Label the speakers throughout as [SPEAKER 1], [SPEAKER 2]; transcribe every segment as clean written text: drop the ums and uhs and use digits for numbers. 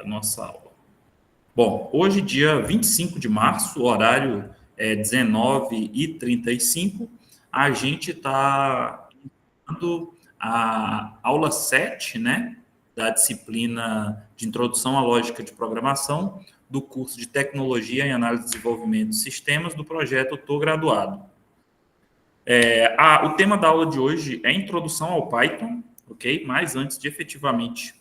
[SPEAKER 1] nossa aula. Bom, hoje, dia 25 de março, o horário é 19h35, a gente está iniciando a aula 7, né, da disciplina de Introdução à Lógica de Programação do curso de Tecnologia em Análise e Desenvolvimento de Sistemas do projeto Tô Graduado. O tema da aula de hoje é Introdução ao Python, ok? Mas antes de efetivamente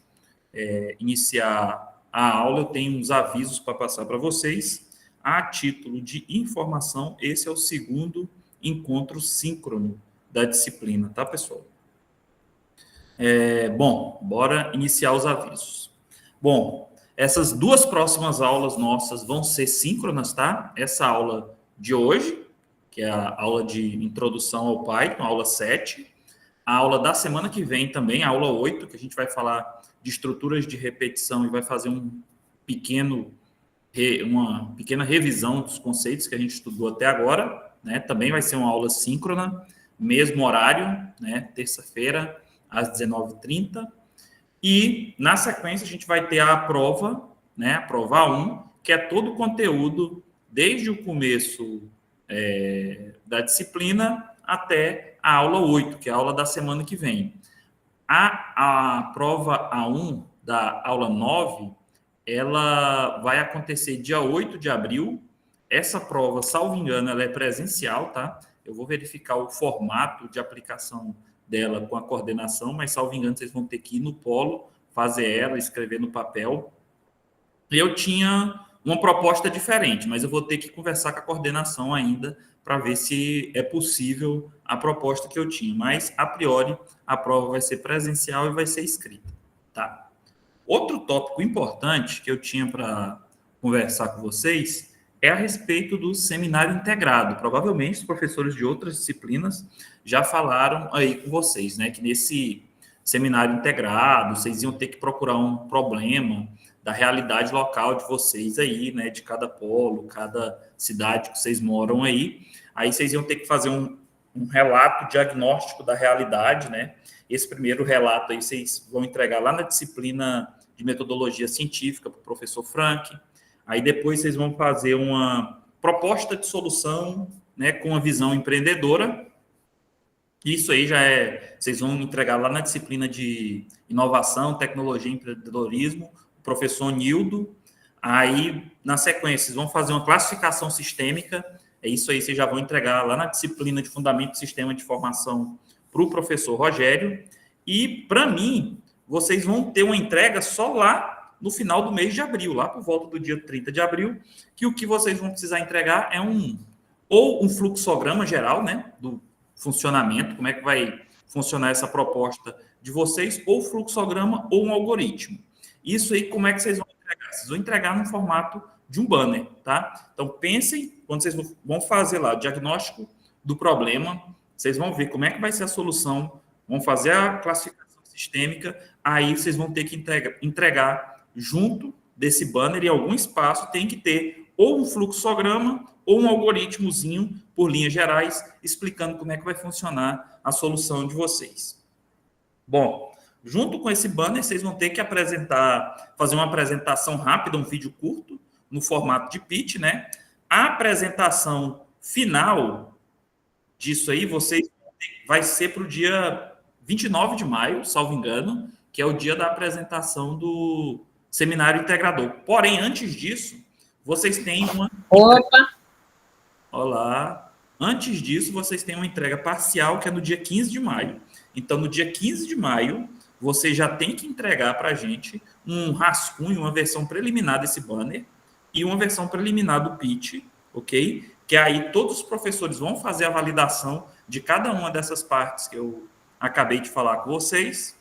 [SPEAKER 1] iniciar a aula, eu tenho uns avisos para passar para vocês. A título de informação, esse é o segundo encontro síncrono da disciplina, tá, pessoal? Bom, bora iniciar os avisos. Bom, essas duas próximas aulas nossas vão ser síncronas, tá? Essa aula de hoje, que é a aula de introdução ao Python, aula 7. A aula da semana que vem também, a aula 8, que a gente vai falar de estruturas de repetição e vai fazer uma pequena revisão dos conceitos que a gente estudou até agora, né? Também vai ser uma aula síncrona, mesmo horário, né? Terça-feira, às 19h30. E, na sequência, a gente vai ter a prova, né? A prova 1, que é todo o conteúdo, desde o começo da disciplina até a aula 8, que é a aula da semana que vem. A prova A1 da aula 9, ela vai acontecer dia 8 de abril. Essa prova, salvo engano, ela é presencial, tá? Eu vou verificar o formato de aplicação dela com a coordenação, mas, salvo engano, vocês vão ter que ir no polo, fazer ela, escrever no papel. Eu tinha uma proposta diferente, mas eu vou ter que conversar com a coordenação ainda para ver se é possível a proposta que eu tinha. Mas, a priori, a prova vai ser presencial e vai ser escrita, tá? Outro tópico importante que eu tinha para conversar com vocês é a respeito do seminário integrado. Provavelmente, os professores de outras disciplinas já falaram aí com vocês, né? Que nesse seminário integrado, vocês iam ter que procurar um problema da realidade local de vocês aí, né? De cada polo, cada cidade que vocês moram aí. Aí vocês iam ter que fazer um relato diagnóstico da realidade, né? Esse primeiro relato aí vocês vão entregar lá na disciplina de metodologia científica para o professor Frank. Aí depois vocês vão fazer uma proposta de solução, né, com uma visão empreendedora. Isso aí vocês vão entregar lá na disciplina de inovação, tecnologia e empreendedorismo, o professor Nildo. Aí, na sequência, vocês vão fazer uma classificação sistêmica. Isso aí vocês já vão entregar lá na disciplina de fundamento do sistema de informação para o professor Rogério. E, para mim, vocês vão ter uma entrega só lá no final do mês de abril, lá por volta do dia 30 de abril, que o que vocês vão precisar entregar é ou um fluxograma geral, né, do funcionamento, como é que vai funcionar essa proposta de vocês, ou fluxograma ou um algoritmo. Isso aí, como é que vocês vão entregar? Vocês vão entregar no formato de um banner, tá? Então, pensem, quando vocês vão fazer lá o diagnóstico do problema, vocês vão ver como é que vai ser a solução, vão fazer a classificação sistêmica, aí vocês vão ter que entregar junto desse banner, em algum espaço tem que ter ou um fluxograma ou um algoritmozinho, por linhas gerais, explicando como é que vai funcionar a solução de vocês. Bom, junto com esse banner, vocês vão ter que fazer uma apresentação rápida, um vídeo curto, no formato de pitch, né? A apresentação final disso aí, vai ser para o dia 29 de maio, salvo engano, que é o dia da apresentação do seminário integrador. Porém, antes disso, vocês têm uma...
[SPEAKER 2] Opa!
[SPEAKER 1] Olá! Antes disso, vocês têm uma entrega parcial, que é no dia 15 de maio. Então, no dia 15 de maio, você já tem que entregar para a gente um rascunho, uma versão preliminar desse banner e uma versão preliminar do pitch, ok? Que aí todos os professores vão fazer a validação de cada uma dessas partes que eu acabei de falar com vocês.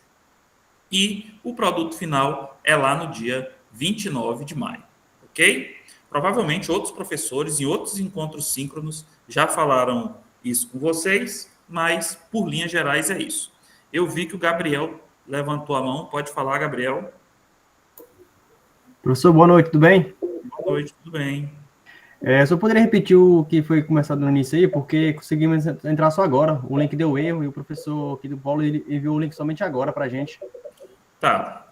[SPEAKER 1] E o produto final é lá no dia 29 de maio, ok? Provavelmente outros professores em outros encontros síncronos já falaram isso com vocês, mas por linhas gerais é isso. Eu vi que o Gabriel levantou a mão. Pode falar, Gabriel.
[SPEAKER 3] Professor, boa noite, tudo bem?
[SPEAKER 1] Boa noite, tudo bem.
[SPEAKER 3] Só poderia repetir o que foi começado no início aí, porque conseguimos entrar só agora. O link deu erro e o professor aqui do Paulo enviou o link somente agora para a gente.
[SPEAKER 1] Tá.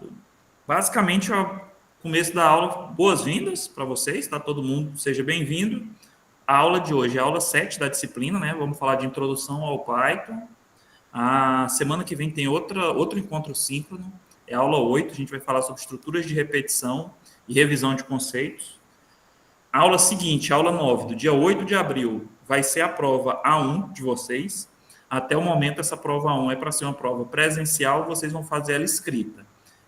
[SPEAKER 1] Basicamente, começo da aula, boas-vindas para vocês, tá? Todo mundo seja bem-vindo. A aula de hoje é a aula 7 da disciplina, né? Vamos falar de introdução ao Python. A semana que vem tem outro encontro síncrono, é a aula 8, a gente vai falar sobre estruturas de repetição e revisão de conceitos. A aula seguinte, a aula 9, do dia 8 de abril, vai ser a prova A1 de vocês. Até o momento, essa prova A1 é para ser uma prova presencial, vocês vão fazer ela escrita.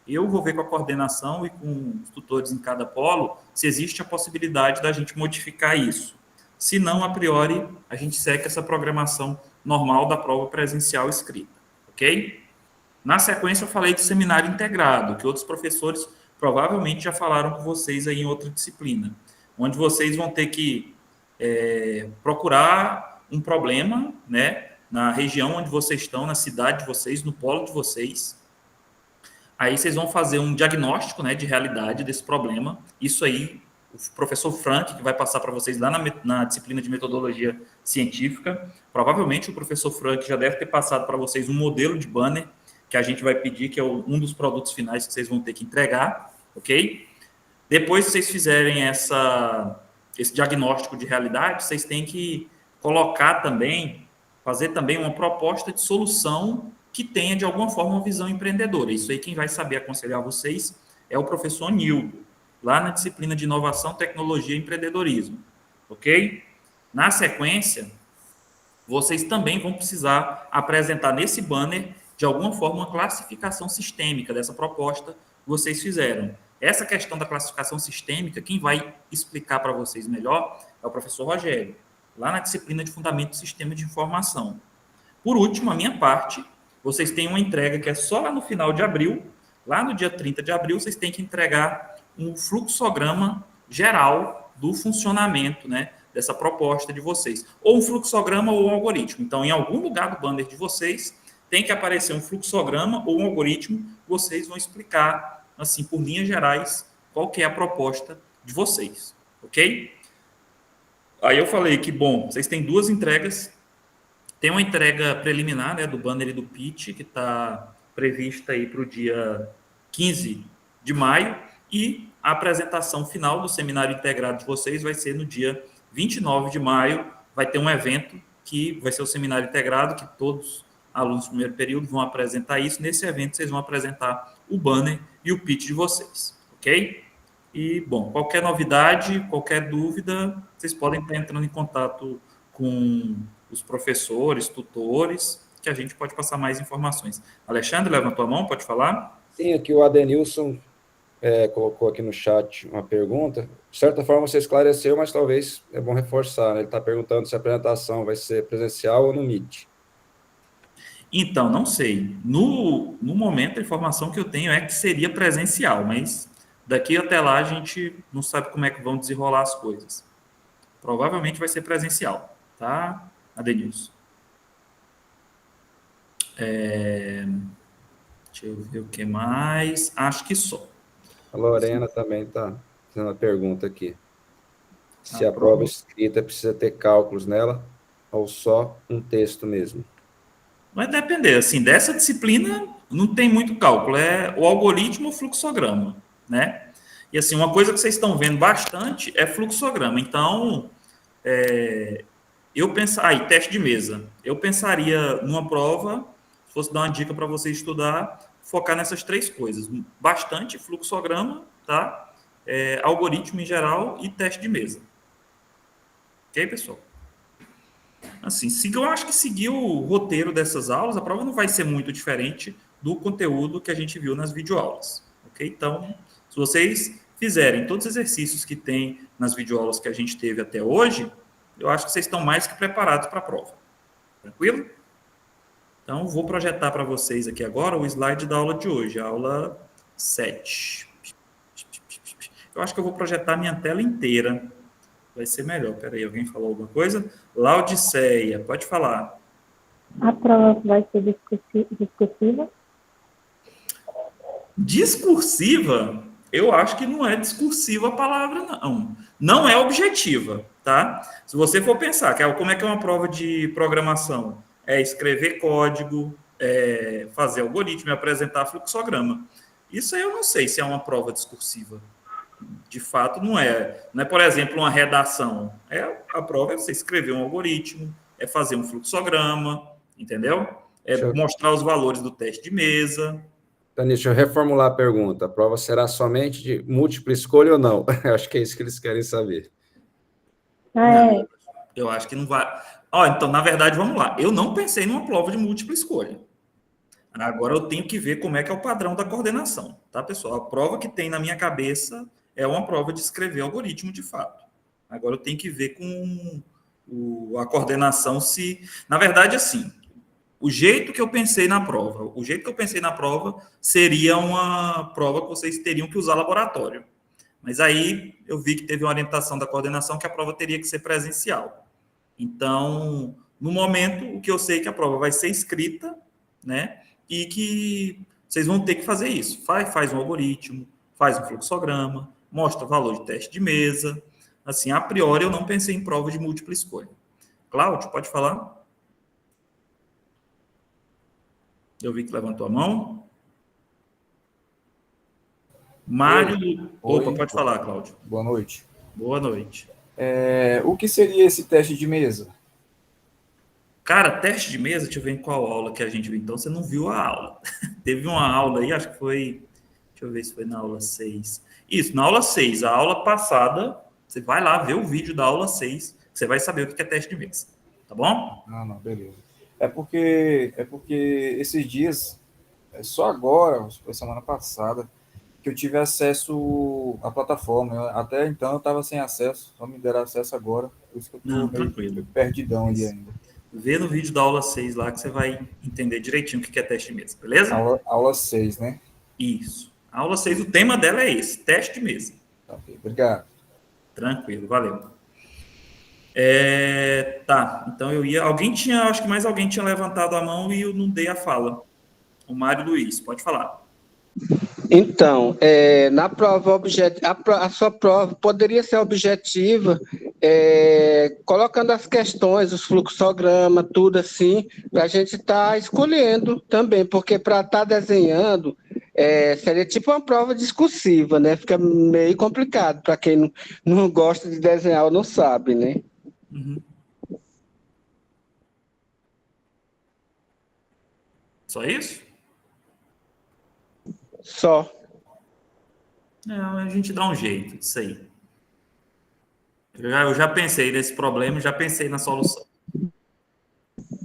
[SPEAKER 1] Eu vou ver com a coordenação e com os tutores em cada polo se existe a possibilidade da gente modificar isso. Se não, a priori, a gente segue essa programação normal da prova presencial escrita, ok? Na sequência, eu falei do seminário integrado, que outros professores provavelmente já falaram com vocês aí em outra disciplina, onde vocês vão ter que procurar um problema, né, na região onde vocês estão, na cidade de vocês, no polo de vocês. Aí vocês vão fazer um diagnóstico, né, de realidade desse problema. Isso aí, o professor Frank, que vai passar para vocês lá na disciplina de metodologia científica. Provavelmente o professor Frank já deve ter passado para vocês um modelo de banner que a gente vai pedir, que é um dos produtos finais que vocês vão ter que entregar, ok? Depois que vocês fizerem esse diagnóstico de realidade, vocês têm que colocar também, fazer também uma proposta de solução que tenha, de alguma forma, uma visão empreendedora. Isso aí, quem vai saber aconselhar vocês é o professor Nildo, lá na disciplina de inovação, tecnologia e empreendedorismo, ok? Na sequência, vocês também vão precisar apresentar nesse banner, de alguma forma, uma classificação sistêmica dessa proposta que vocês fizeram. Essa questão da classificação sistêmica, quem vai explicar para vocês melhor é o professor Rogério, lá na disciplina de Fundamento do Sistema de Informação. Por último, a minha parte, vocês têm uma entrega que é só lá no final de abril, lá no dia 30 de abril, vocês têm que entregar um fluxograma geral do funcionamento, né, dessa proposta de vocês. Ou um fluxograma ou um algoritmo. Então, em algum lugar do banner de vocês, tem que aparecer um fluxograma ou um algoritmo, vocês vão explicar, assim, por linhas gerais, qual que é a proposta de vocês, ok? Aí eu falei que, bom, vocês têm duas entregas. Tem uma entrega preliminar, né, do banner e do pitch, que está prevista aí para o dia 15 de maio, e a apresentação final do seminário integrado de vocês vai ser no dia 29 de maio, vai ter um evento que vai ser o seminário integrado, que todos os alunos do primeiro período vão apresentar isso. Nesse evento, vocês vão apresentar o banner e o pitch de vocês, ok? E, bom, qualquer novidade, qualquer dúvida, vocês podem estar entrando em contato com os professores, tutores, que a gente pode passar mais informações. Alexandre, levanta a mão, pode falar?
[SPEAKER 2] Sim, aqui o Adenilson colocou aqui no chat uma pergunta. De certa forma, você esclareceu, mas talvez é bom reforçar, né? Ele está perguntando se a apresentação vai ser presencial ou no Meet.
[SPEAKER 1] Então, não sei. No momento, a informação que eu tenho é que seria presencial, mas daqui até lá a gente não sabe como é que vão desenrolar as coisas. Provavelmente vai ser presencial, tá, Adenilson? Deixa eu ver o que mais. Acho que só.
[SPEAKER 2] A Lorena também está fazendo uma pergunta aqui. Se a prova escrita precisa ter cálculos nela ou só um texto mesmo?
[SPEAKER 1] Vai depender, assim, dessa disciplina não tem muito cálculo, é o algoritmo ou fluxograma, né? E assim, uma coisa que vocês estão vendo bastante é fluxograma. Então, eu pensaria, teste de mesa. Eu pensaria numa prova, se fosse dar uma dica para você estudar, focar nessas três coisas: bastante fluxograma, tá? Algoritmo em geral e teste de mesa. Ok, pessoal? Assim, eu acho que seguir o roteiro dessas aulas, a prova não vai ser muito diferente do conteúdo que a gente viu nas videoaulas, ok? Então, se vocês fizerem todos os exercícios que tem nas videoaulas que a gente teve até hoje, eu acho que vocês estão mais que preparados para a prova. Tranquilo? Então, vou projetar para vocês aqui agora o slide da aula de hoje, a aula 7. Eu acho que eu vou projetar minha tela inteira. Vai ser melhor. Espera aí, alguém falou alguma coisa? Laodiceia, pode falar.
[SPEAKER 4] A prova vai ser discursiva?
[SPEAKER 1] Discursiva? Eu acho que não é discursiva a palavra, não. Não é objetiva, tá? Se você for pensar, como é que é uma prova de programação? É escrever código, fazer algoritmo e apresentar fluxograma. Isso aí eu não sei se é uma prova discursiva. De fato, não é. Não é, por exemplo, uma redação. A prova é você escrever um algoritmo, é fazer um fluxograma, entendeu? É mostrar os valores do teste de mesa.
[SPEAKER 2] Danilo, deixa eu reformular a pergunta. A prova será somente de múltipla escolha ou não? Eu acho que é isso que eles querem saber.
[SPEAKER 1] Não, eu acho que não vai. Então, na verdade, vamos lá. Eu não pensei numa prova de múltipla escolha. Agora eu tenho que ver como é que é o padrão da coordenação, tá, pessoal? A prova que tem na minha cabeça é uma prova de escrever algoritmo de fato. Agora eu tenho que ver com a coordenação se... Na verdade, assim, o jeito que eu pensei na prova seria uma prova que vocês teriam que usar laboratório. Mas aí eu vi que teve uma orientação da coordenação que a prova teria que ser presencial. Então, no momento, o que eu sei é que a prova vai ser escrita, né? E que vocês vão ter que fazer isso. Faz um algoritmo, faz um fluxograma, mostra o valor de teste de mesa. Assim, a priori, eu não pensei em prova de múltipla escolha. Cláudio, pode falar? Eu vi que levantou a mão. Mário... Opa, pode falar, Cláudio.
[SPEAKER 5] Boa noite.
[SPEAKER 1] Boa noite.
[SPEAKER 5] O que seria esse teste de mesa?
[SPEAKER 1] Cara, teste de mesa, deixa eu ver em qual aula que a gente viu. Então, você não viu a aula. Teve uma aula aí, acho que foi... Deixa eu ver se foi na aula 6. Isso, na aula 6. A aula passada, você vai lá ver o vídeo da aula 6, você vai saber o que é teste de mesa. Tá bom?
[SPEAKER 5] Não, beleza. É porque esses dias, só agora, foi semana passada, que eu tive acesso à plataforma. Até então eu estava sem acesso, só me deram acesso agora. Por isso que eu estou
[SPEAKER 1] tranquilo.
[SPEAKER 5] Perdidão ali ainda.
[SPEAKER 1] Vê no vídeo da aula 6 lá que você vai entender direitinho o que é teste de mesa, beleza?
[SPEAKER 5] Aula 6, né?
[SPEAKER 1] Isso. A aula 6, o tema dela é esse, teste de mesa.
[SPEAKER 5] Ok, obrigado.
[SPEAKER 1] Tranquilo, valeu. Tá, então acho que mais alguém tinha levantado a mão e eu não dei a fala. O Mário Luiz, pode falar.
[SPEAKER 6] Então, na prova, a sua prova poderia ser objetiva, colocando as questões, os fluxogramas, tudo assim, para a gente estar escolhendo também, porque para estar desenhando, seria tipo uma prova discursiva, né? Fica meio complicado para quem não gosta de desenhar ou não sabe, né?
[SPEAKER 1] Uhum. Só isso?
[SPEAKER 6] Só.
[SPEAKER 1] A gente dá um jeito disso aí. Eu já pensei nesse problema, já pensei na solução.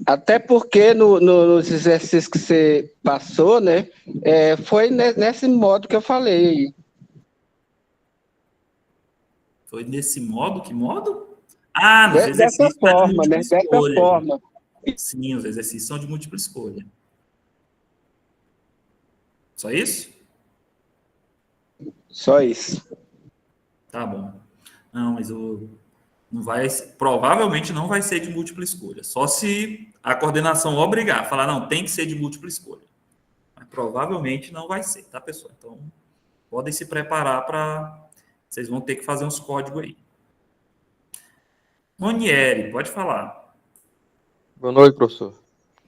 [SPEAKER 6] Até porque nos exercícios que você passou, né, foi nesse modo que eu falei.
[SPEAKER 1] Foi nesse modo? Que modo? Nos exercícios
[SPEAKER 6] dessa forma, né?
[SPEAKER 1] Dessa
[SPEAKER 6] forma.
[SPEAKER 1] Sim, os exercícios são de múltipla escolha. Só isso?
[SPEAKER 6] Só isso.
[SPEAKER 1] Tá bom. Não, mas provavelmente não vai ser de múltipla escolha. Só se a coordenação obrigar, falar, não, tem que ser de múltipla escolha. Mas provavelmente não vai ser, tá, pessoal? Então, podem se preparar para... Vocês vão ter que fazer uns códigos aí. Monieri, pode falar.
[SPEAKER 7] Boa noite, professor.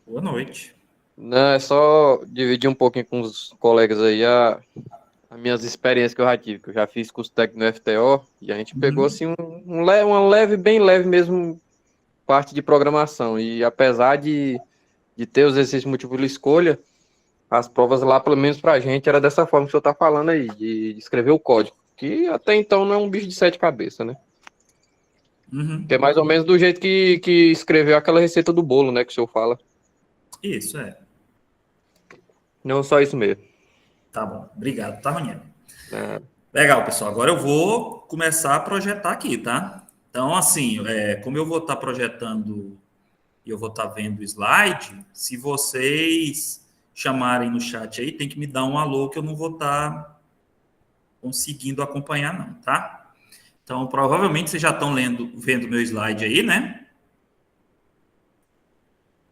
[SPEAKER 1] Boa noite.
[SPEAKER 7] Não, é só dividir um pouquinho com os colegas aí as minhas experiências que eu já tive, que eu já fiz curso técnico no FTO, e a gente pegou assim uma leve, bem leve mesmo, parte de programação. E apesar de ter os exercícios múltipla escolha, as provas lá, pelo menos pra gente, era dessa forma que o senhor tá falando aí, de escrever o código, que até então não é um bicho de 7 cabeças, né?
[SPEAKER 1] Uhum.
[SPEAKER 7] Que é mais ou menos do jeito que escreveu aquela receita do bolo, né, que o senhor fala.
[SPEAKER 1] Isso,
[SPEAKER 7] Não só isso mesmo.
[SPEAKER 1] Tá bom, obrigado, tá, Monieri?
[SPEAKER 7] É.
[SPEAKER 1] Legal, pessoal. Agora eu vou começar a projetar aqui, tá? Então, assim, como eu vou estar projetando e eu vou estar vendo o slide, se vocês chamarem no chat aí, tem que me dar um alô que eu não vou estar conseguindo acompanhar, não, tá? Então, provavelmente vocês já estão vendo meu slide aí, né?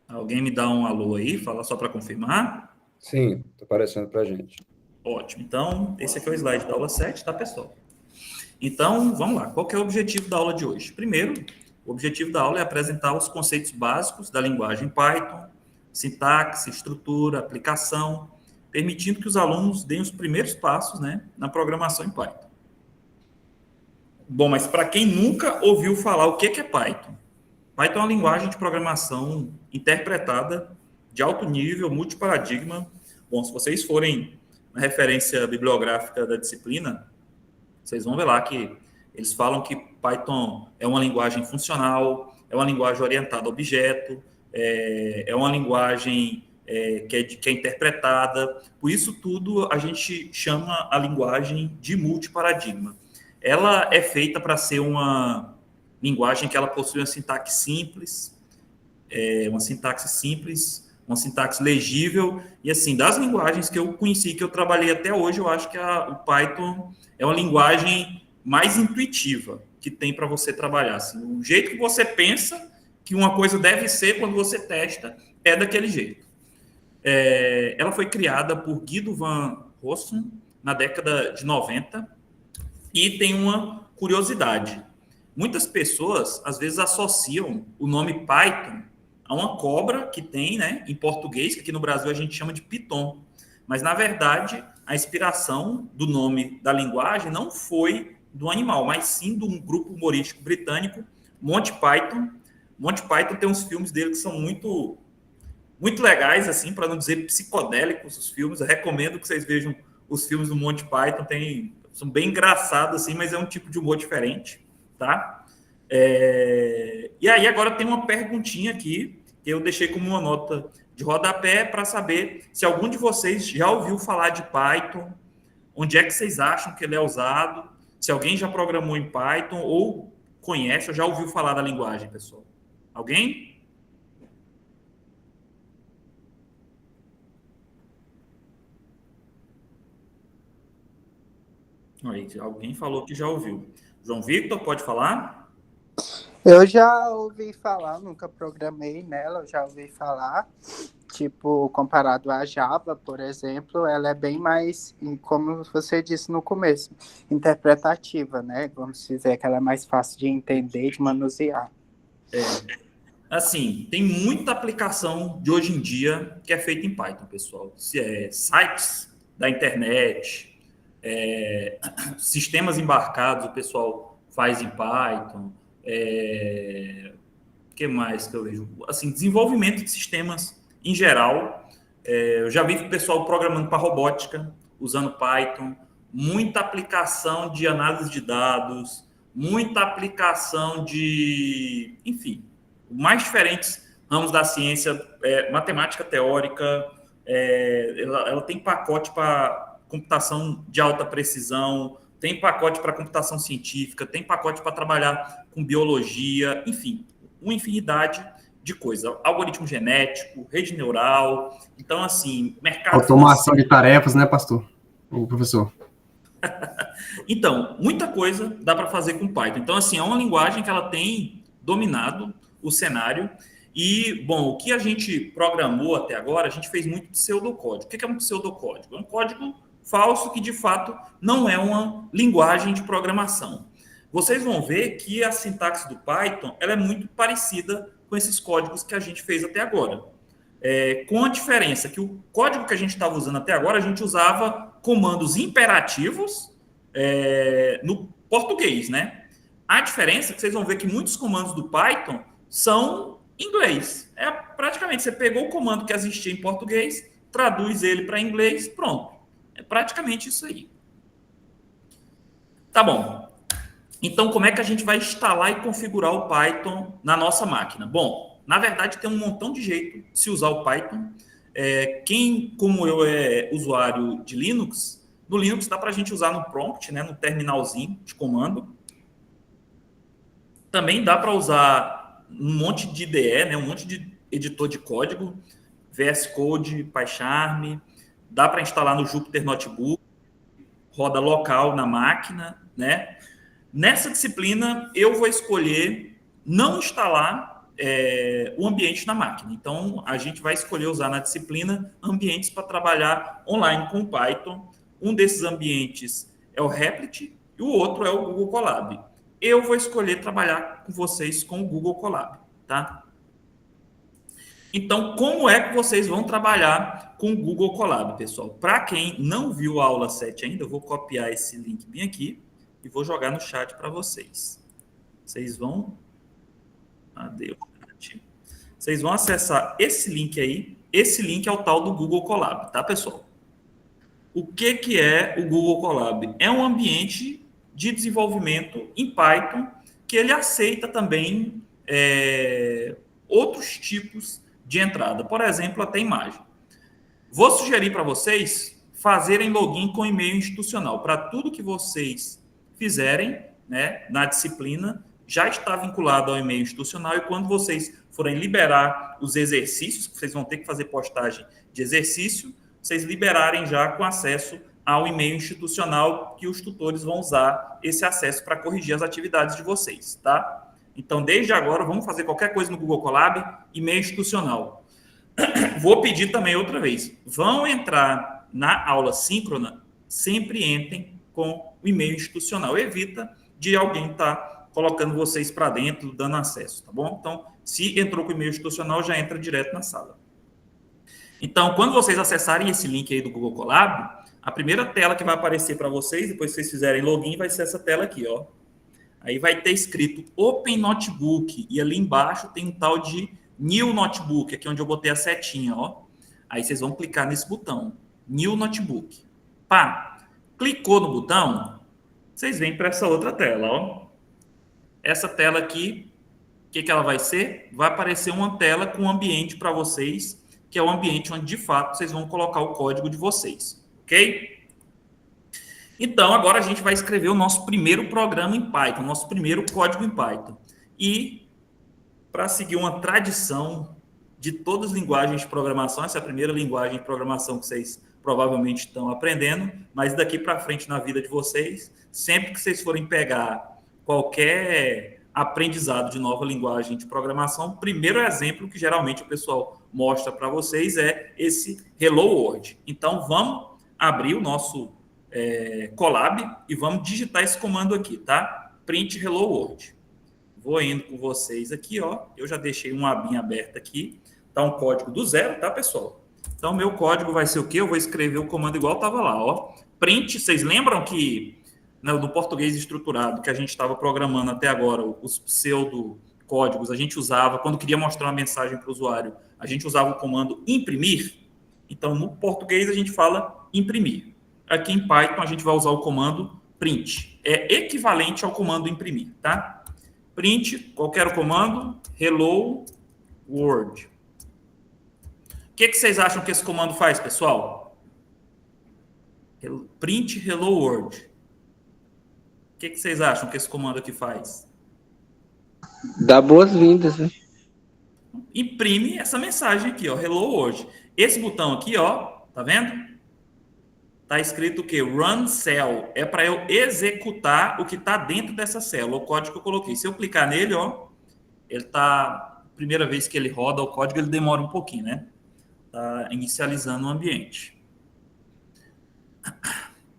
[SPEAKER 1] Alguém me dá um alô aí, fala só para confirmar.
[SPEAKER 2] Sim, está aparecendo para a gente.
[SPEAKER 1] Ótimo. Então, esse aqui é o slide da aula 7, tá, pessoal? Então, vamos lá. Qual que é o objetivo da aula de hoje? Primeiro, o objetivo da aula é apresentar os conceitos básicos da linguagem Python, sintaxe, estrutura, aplicação, permitindo que os alunos deem os primeiros passos, né, na programação em Python. Bom, mas para quem nunca ouviu falar o que é Python? Python é uma linguagem de programação interpretada de alto nível, multiparadigma. Bom, se vocês forem na referência bibliográfica da disciplina, vocês vão ver lá que eles falam que Python é uma linguagem funcional, é uma linguagem orientada a objeto, é uma linguagem que é interpretada. Por isso tudo a gente chama a linguagem de multiparadigma. Ela é feita para ser uma linguagem que ela possui uma sintaxe simples, uma sintaxe legível, e assim, das linguagens que eu conheci, que eu trabalhei até hoje, eu acho que o Python é uma linguagem mais intuitiva que tem para você trabalhar. Assim, o jeito que você pensa que uma coisa deve ser quando você testa é daquele jeito. Ela foi criada por Guido van Rossum na década de 90, e tem uma curiosidade. Muitas pessoas, às vezes, associam o nome Python a uma cobra que tem, né, em português, que aqui no Brasil a gente chama de Python. Mas, na verdade, a inspiração do nome da linguagem não foi do animal, mas sim de um grupo humorístico britânico, Monty Python. Monty Python tem uns filmes dele que são muito, muito legais, assim, para não dizer psicodélicos, os filmes. Eu recomendo que vocês vejam os filmes do Monty Python, são bem engraçados, assim, mas é um tipo de humor diferente, tá? E aí agora tem uma perguntinha aqui, que eu deixei como uma nota de rodapé para saber se algum de vocês já ouviu falar de Python, onde é que vocês acham que ele é usado, se alguém já programou em Python ou conhece ou já ouviu falar da linguagem, pessoal. Alguém? Aí, alguém falou que já ouviu. João Victor, pode falar?
[SPEAKER 8] Eu já ouvi falar, nunca programei nela, eu já ouvi falar. Tipo, comparado à Java, por exemplo, ela é bem mais, como você disse no começo, interpretativa, né? Vamos dizer que ela é mais fácil de entender, de manusear.
[SPEAKER 1] Assim, tem muita aplicação de hoje em dia que é feita em Python, pessoal. Sites da internet, sistemas embarcados, o pessoal faz em Python. O que mais que eu vejo? Assim, desenvolvimento de sistemas em geral. Eu já vi o pessoal programando para robótica, usando Python, muita aplicação de análise de dados, muita aplicação de, enfim, mais diferentes ramos da ciência, matemática teórica, ela tem pacote para computação de alta precisão, tem pacote para computação científica, tem pacote para trabalhar com biologia, enfim, uma infinidade de coisas. Algoritmo genético, rede neural. Então, assim, mercado...
[SPEAKER 3] Automação de tarefas, né, pastor? O professor.
[SPEAKER 1] Então, muita coisa dá para fazer com Python. Então, assim, é uma linguagem que ela tem dominado o cenário. E, bom, o que a gente programou até agora, a gente fez muito pseudocódigo. O que é um pseudocódigo? É um código falso que, de fato, não é uma linguagem de programação. Vocês vão ver que a sintaxe do Python ela é muito parecida com esses códigos que a gente fez até agora. Com a diferença que o código que a gente estava usando até agora, a gente usava comandos imperativos no português, né? A diferença é que vocês vão ver que muitos comandos do Python são em inglês. Praticamente, você pegou o comando que existia em português, traduz ele para inglês, pronto. É praticamente isso aí. Tá bom. Então, como é que a gente vai instalar e configurar o Python na nossa máquina? Bom, na verdade, tem um montão de jeito de se usar o Python. Quem, como eu, é usuário de Linux, no Linux dá para a gente usar no prompt, né, no terminalzinho de comando. Também dá para usar um monte de IDE, né, um monte de editor de código, VS Code, PyCharm. Dá para instalar no Jupyter Notebook, roda local na máquina, né? Nessa disciplina, eu vou escolher não instalar o ambiente na máquina. Então, a gente vai escolher usar na disciplina ambientes para trabalhar online com o Python. Um desses ambientes é o Replit e o outro é o Google Colab. Eu vou escolher trabalhar com vocês com o Google Colab, tá? Então, como é que vocês vão trabalhar com o Google Colab, pessoal? Para quem não viu a aula 7 ainda, eu vou copiar esse link bem aqui, e vou jogar no chat para vocês. Vocês vão... Cadê o chat? Vocês vão acessar esse link aí. Esse link é o tal do Google Colab, tá, pessoal? O que é o Google Colab? É um ambiente de desenvolvimento em Python que ele aceita também outros tipos de entrada. Por exemplo, até imagem. Vou sugerir para vocês fazerem login com e-mail institucional. Para tudo que vocês fizerem, né, na disciplina, já está vinculado ao e-mail institucional, e quando vocês forem liberar os exercícios, vocês vão ter que fazer postagem de exercício, vocês liberarem já com acesso ao e-mail institucional, que os tutores vão usar esse acesso para corrigir as atividades de vocês, tá? Então, desde agora, vamos fazer qualquer coisa no Google Colab, e-mail institucional. Vou pedir também outra vez, vão entrar na aula síncrona, sempre entrem com o e-mail institucional. Evita de alguém estar colocando vocês para dentro, dando acesso, tá bom? Então, se entrou com o e-mail institucional, já entra direto na sala. Então, quando vocês acessarem esse link aí do Google Colab, a primeira tela que vai aparecer para vocês, depois que vocês fizerem login, vai ser essa tela aqui, ó. Aí vai ter escrito Open Notebook, e ali embaixo tem um tal de New Notebook, aqui onde eu botei a setinha, ó. Aí vocês vão clicar nesse botão, New Notebook. Pá, clicou no botão, vocês vêm para essa outra tela, ó. Essa tela aqui, o que ela vai ser? Vai aparecer uma tela com um ambiente para vocês, que é o ambiente onde, de fato, vocês vão colocar o código de vocês, ok? Então, agora a gente vai escrever o nosso primeiro programa em Python, nosso primeiro código em Python. E, para seguir uma tradição de todas as linguagens de programação, essa é a primeira linguagem de programação que vocês provavelmente estão aprendendo, mas daqui para frente na vida de vocês, sempre que vocês forem pegar qualquer aprendizado de nova linguagem de programação, o primeiro exemplo que geralmente o pessoal mostra para vocês é esse Hello World. Então, vamos abrir o nosso Colab e vamos digitar esse comando aqui, tá? Print Hello World. Vou indo com vocês aqui, ó. Eu já deixei uma abinha aberta aqui. Tá um código do zero, tá, pessoal? Então, meu código vai ser o quê? Eu vou escrever o comando igual estava lá, ó. Print, vocês lembram que no português estruturado que a gente estava programando até agora, os pseudo-códigos, a gente usava, quando queria mostrar uma mensagem para o usuário, a gente usava o comando imprimir. Então, no português, a gente fala imprimir. Aqui em Python, a gente vai usar o comando print. É equivalente ao comando imprimir, tá? Print, qual que era o comando? Hello World. O que vocês acham que esse comando faz, pessoal? Print Hello World. O que vocês acham que esse comando aqui faz?
[SPEAKER 6] Dá boas-vindas, né?
[SPEAKER 1] Imprime essa mensagem aqui, ó, Hello World. Esse botão aqui, ó, tá vendo? Tá escrito o quê? Run Cell. É para eu executar o que está dentro dessa célula, o código que eu coloquei. Se eu clicar nele, ó, ele tá... Primeira vez que ele roda o código, ele demora um pouquinho, né? Tá inicializando o ambiente.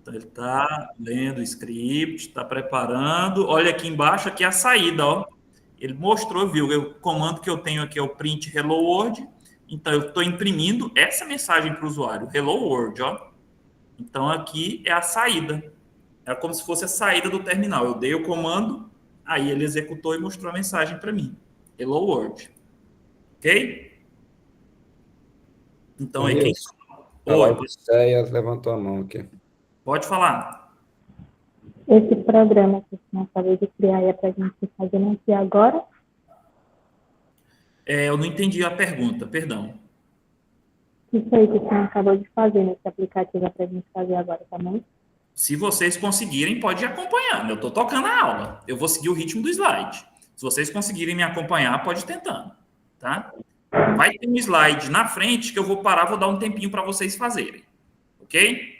[SPEAKER 1] Então, ele tá lendo o script, tá preparando. Olha aqui embaixo, aqui é a saída, ó. Ele mostrou, viu? O comando que eu tenho aqui é o print Hello World. Então, eu estou imprimindo essa mensagem para o usuário, Hello World, ó. Então, aqui é a saída. É como se fosse a saída do terminal. Eu dei o comando, aí ele executou e mostrou a mensagem para mim. Hello World. Ok? Então, aí quem...
[SPEAKER 2] Oi. Odisseia levantou a mão aqui.
[SPEAKER 1] Pode falar.
[SPEAKER 4] Esse programa que você acabou de criar é para a gente fazer aqui agora?
[SPEAKER 1] Eu não entendi a pergunta, perdão.
[SPEAKER 4] Isso aí que você acabou de fazer nesse aplicativo é para a gente fazer agora também?
[SPEAKER 1] Se vocês conseguirem, pode ir acompanhando. Eu estou tocando a aula. Eu vou seguir o ritmo do slide. Se vocês conseguirem me acompanhar, pode ir tentando, tá? Vai ter um slide na frente que eu vou parar, vou dar um tempinho para vocês fazerem. Ok?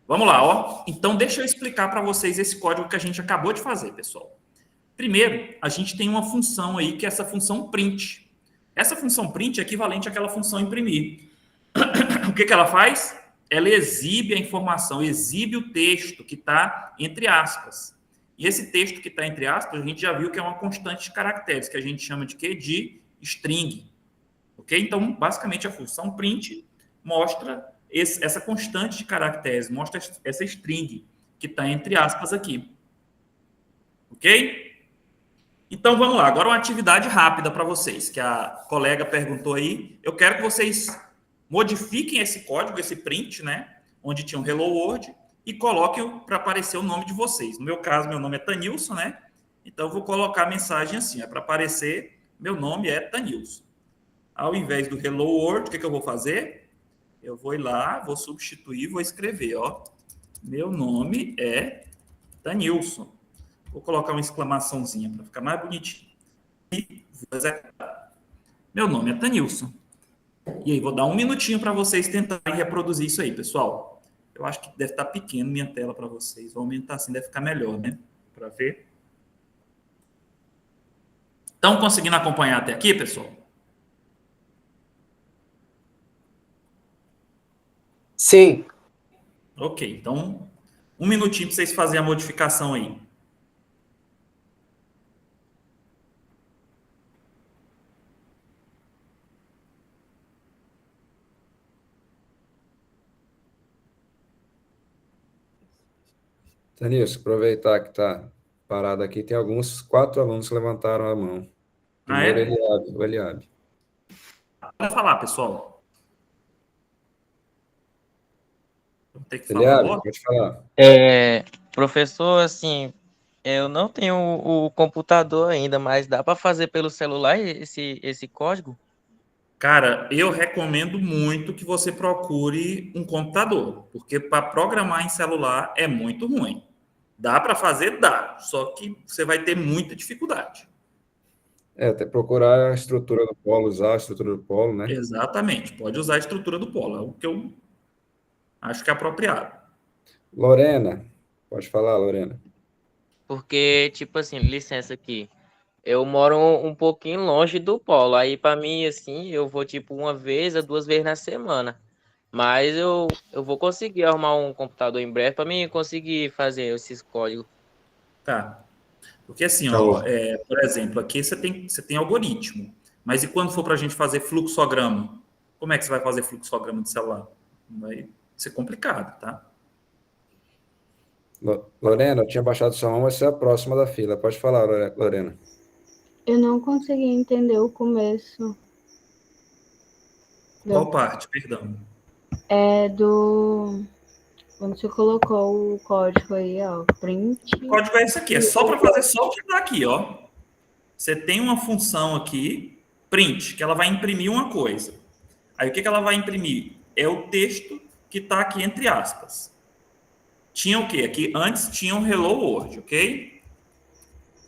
[SPEAKER 1] Vamos lá, ó. Então, deixa eu explicar para vocês esse código que a gente acabou de fazer, pessoal. Primeiro, a gente tem uma função aí, que é essa função print. Essa função print é equivalente àquela função imprimir. O que ela faz? Ela exibe a informação, exibe o texto que está entre aspas. E esse texto que está entre aspas, a gente já viu que é uma constante de caracteres, que a gente chama de quê? De string. Ok? Então, basicamente, a função print mostra essa constante de caracteres, mostra essa string, que está entre aspas aqui. Ok? Então, vamos lá. Agora uma atividade rápida para vocês, que a colega perguntou aí. Eu quero que vocês modifiquem esse código, esse print, né? Onde tinha um Hello World, e coloquem para aparecer o nome de vocês. No meu caso, meu nome é Tanilson, né? Então, eu vou colocar a mensagem assim, para aparecer, meu nome é Tanilson. Ao invés do Hello World, o que eu vou fazer? Eu vou ir lá, vou substituir, vou escrever, ó. Meu nome é Tanilson. Vou colocar uma exclamaçãozinha para ficar mais bonitinho. E vou executar. Meu nome é Tanilson. E aí, vou dar um minutinho para vocês tentarem reproduzir isso aí, pessoal. Eu acho que deve estar pequeno minha tela para vocês. Vou aumentar assim, deve ficar melhor, né? Para ver. Estão conseguindo acompanhar até aqui, pessoal?
[SPEAKER 9] Sim.
[SPEAKER 1] Ok, então, um minutinho para vocês fazerem a modificação aí.
[SPEAKER 2] Tanilson, aproveitar que está parado aqui, tem 4 alunos que levantaram a mão. Primeiro, o Eliabe.
[SPEAKER 1] Pode falar, pessoal. Vou ter que falar
[SPEAKER 2] Eliabe,
[SPEAKER 1] agora?
[SPEAKER 2] pode falar.
[SPEAKER 10] Professor, assim, eu não tenho o computador ainda, mas dá para fazer pelo celular esse código?
[SPEAKER 1] Cara, eu recomendo muito que você procure um computador, porque para programar em celular é muito ruim. Dá para fazer? Dá, só que você vai ter muita dificuldade.
[SPEAKER 2] Até procurar a estrutura do polo, usar a estrutura do polo, né?
[SPEAKER 1] Exatamente, pode usar a estrutura do polo, é o que eu acho que é apropriado.
[SPEAKER 2] Lorena, pode falar, Lorena.
[SPEAKER 10] Porque, tipo assim, licença aqui, eu moro um pouquinho longe do polo, aí para mim, assim, eu vou tipo 1 vez a 2 vezes na semana. Mas eu vou conseguir arrumar um computador em breve para mim conseguir fazer esses códigos.
[SPEAKER 1] Tá. Porque assim, ó, por exemplo, aqui você tem algoritmo, mas e quando for para a gente fazer fluxograma? Como é que você vai fazer fluxograma de celular? Vai ser complicado, tá?
[SPEAKER 2] Lorena, eu tinha baixado sua mão, vai ser a próxima da fila. Pode falar, Lorena.
[SPEAKER 4] Eu não consegui entender o começo.
[SPEAKER 1] Qual parte, perdão?
[SPEAKER 4] Quando você colocou o código aí, ó, print.
[SPEAKER 1] O código é esse aqui, é só para fazer só o que está aqui, ó. Você tem uma função aqui, print, que ela vai imprimir uma coisa. Aí o que ela vai imprimir? É o texto que está aqui entre aspas. Tinha o quê? Aqui antes tinha um Hello World, ok?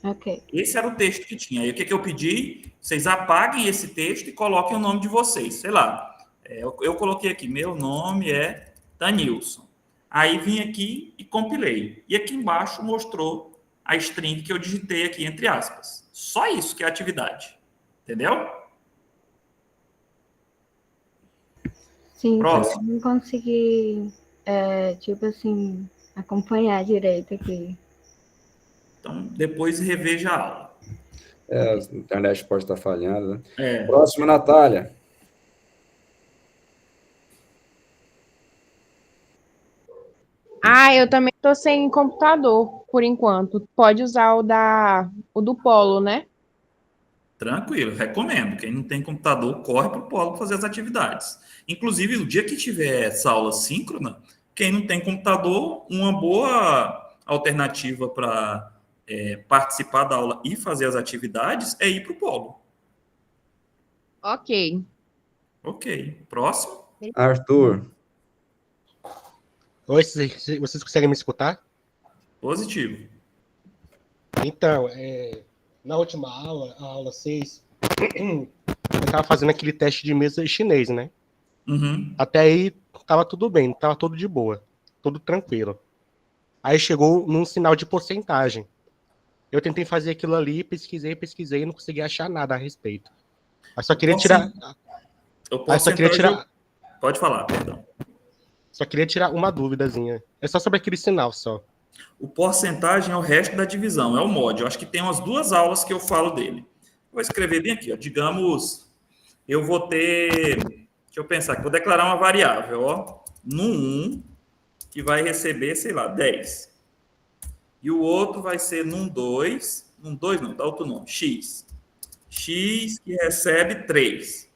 [SPEAKER 4] Ok.
[SPEAKER 1] Esse era o texto que tinha. Aí o que eu pedi? Vocês apaguem esse texto e coloquem o nome de vocês. Sei lá, eu coloquei aqui, meu nome é Tanilson. Aí vim aqui e compilei. E aqui embaixo mostrou a string que eu digitei aqui entre aspas. Só isso que é a atividade. Entendeu?
[SPEAKER 4] Sim,
[SPEAKER 1] Próximo.
[SPEAKER 4] eu não consegui, tipo assim, acompanhar direito aqui.
[SPEAKER 1] Então, depois reveja a aula.
[SPEAKER 2] A internet pode estar falhando, né?
[SPEAKER 1] É.
[SPEAKER 2] Próximo, Natália.
[SPEAKER 11] Eu também tô sem computador, por enquanto. Pode usar o do Polo, né?
[SPEAKER 1] Tranquilo, recomendo. Quem não tem computador, corre para o polo para fazer as atividades. Inclusive, no dia que tiver essa aula síncrona, quem não tem computador, uma boa alternativa para participar da aula e fazer as atividades é ir para o polo.
[SPEAKER 11] Ok.
[SPEAKER 1] Ok. Próximo.
[SPEAKER 2] Arthur.
[SPEAKER 12] Oi, vocês conseguem me escutar?
[SPEAKER 1] Positivo.
[SPEAKER 12] Então, na última aula, a aula 6, eu estava fazendo aquele teste de mesa chinês, né?
[SPEAKER 1] Uhum.
[SPEAKER 12] Até aí, estava tudo bem, estava tudo de boa, tudo tranquilo. Aí chegou num sinal de porcentagem. Eu tentei fazer aquilo ali, pesquisei e não consegui achar nada a respeito. Eu só queria tirar...
[SPEAKER 1] Pode falar, perdão.
[SPEAKER 12] Só queria tirar uma duvidazinha. É só sobre aquele sinal, só.
[SPEAKER 1] O porcentagem é o resto da divisão, é o mod. Eu acho que tem umas 2 aulas que eu falo dele. Vou escrever bem aqui, ó. Digamos, eu vou ter... Deixa eu pensar, que vou declarar uma variável, ó. No 1, que vai receber, sei lá, 10. e o outro vai ser num 2, não, dá outro nome, x. X que recebe 3.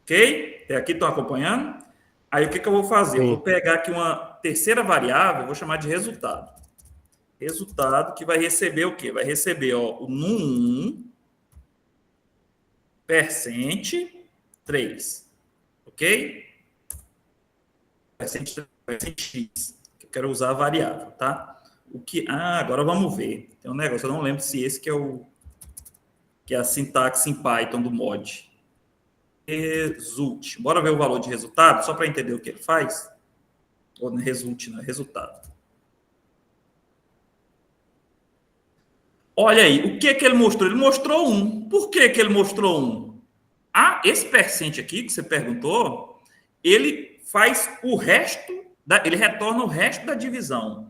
[SPEAKER 1] Ok? Até aqui estão acompanhando? Aí o que eu vou fazer? Eu vou pegar aqui uma terceira variável, vou chamar de resultado. Resultado que vai receber o quê? Vai receber o num1 percent 3. Ok? Percent x. Que eu quero usar a variável, tá? Agora vamos ver. Tem um negócio, eu não lembro se esse que é a sintaxe em Python do mod. Result. Bora ver o valor de resultado, só para entender o que ele faz? Ou não é result, não é resultado. Olha aí, o que ele mostrou? Ele mostrou 1. Por que ele mostrou 1? Esse percent aqui que você perguntou, ele faz o resto, ele retorna o resto da divisão.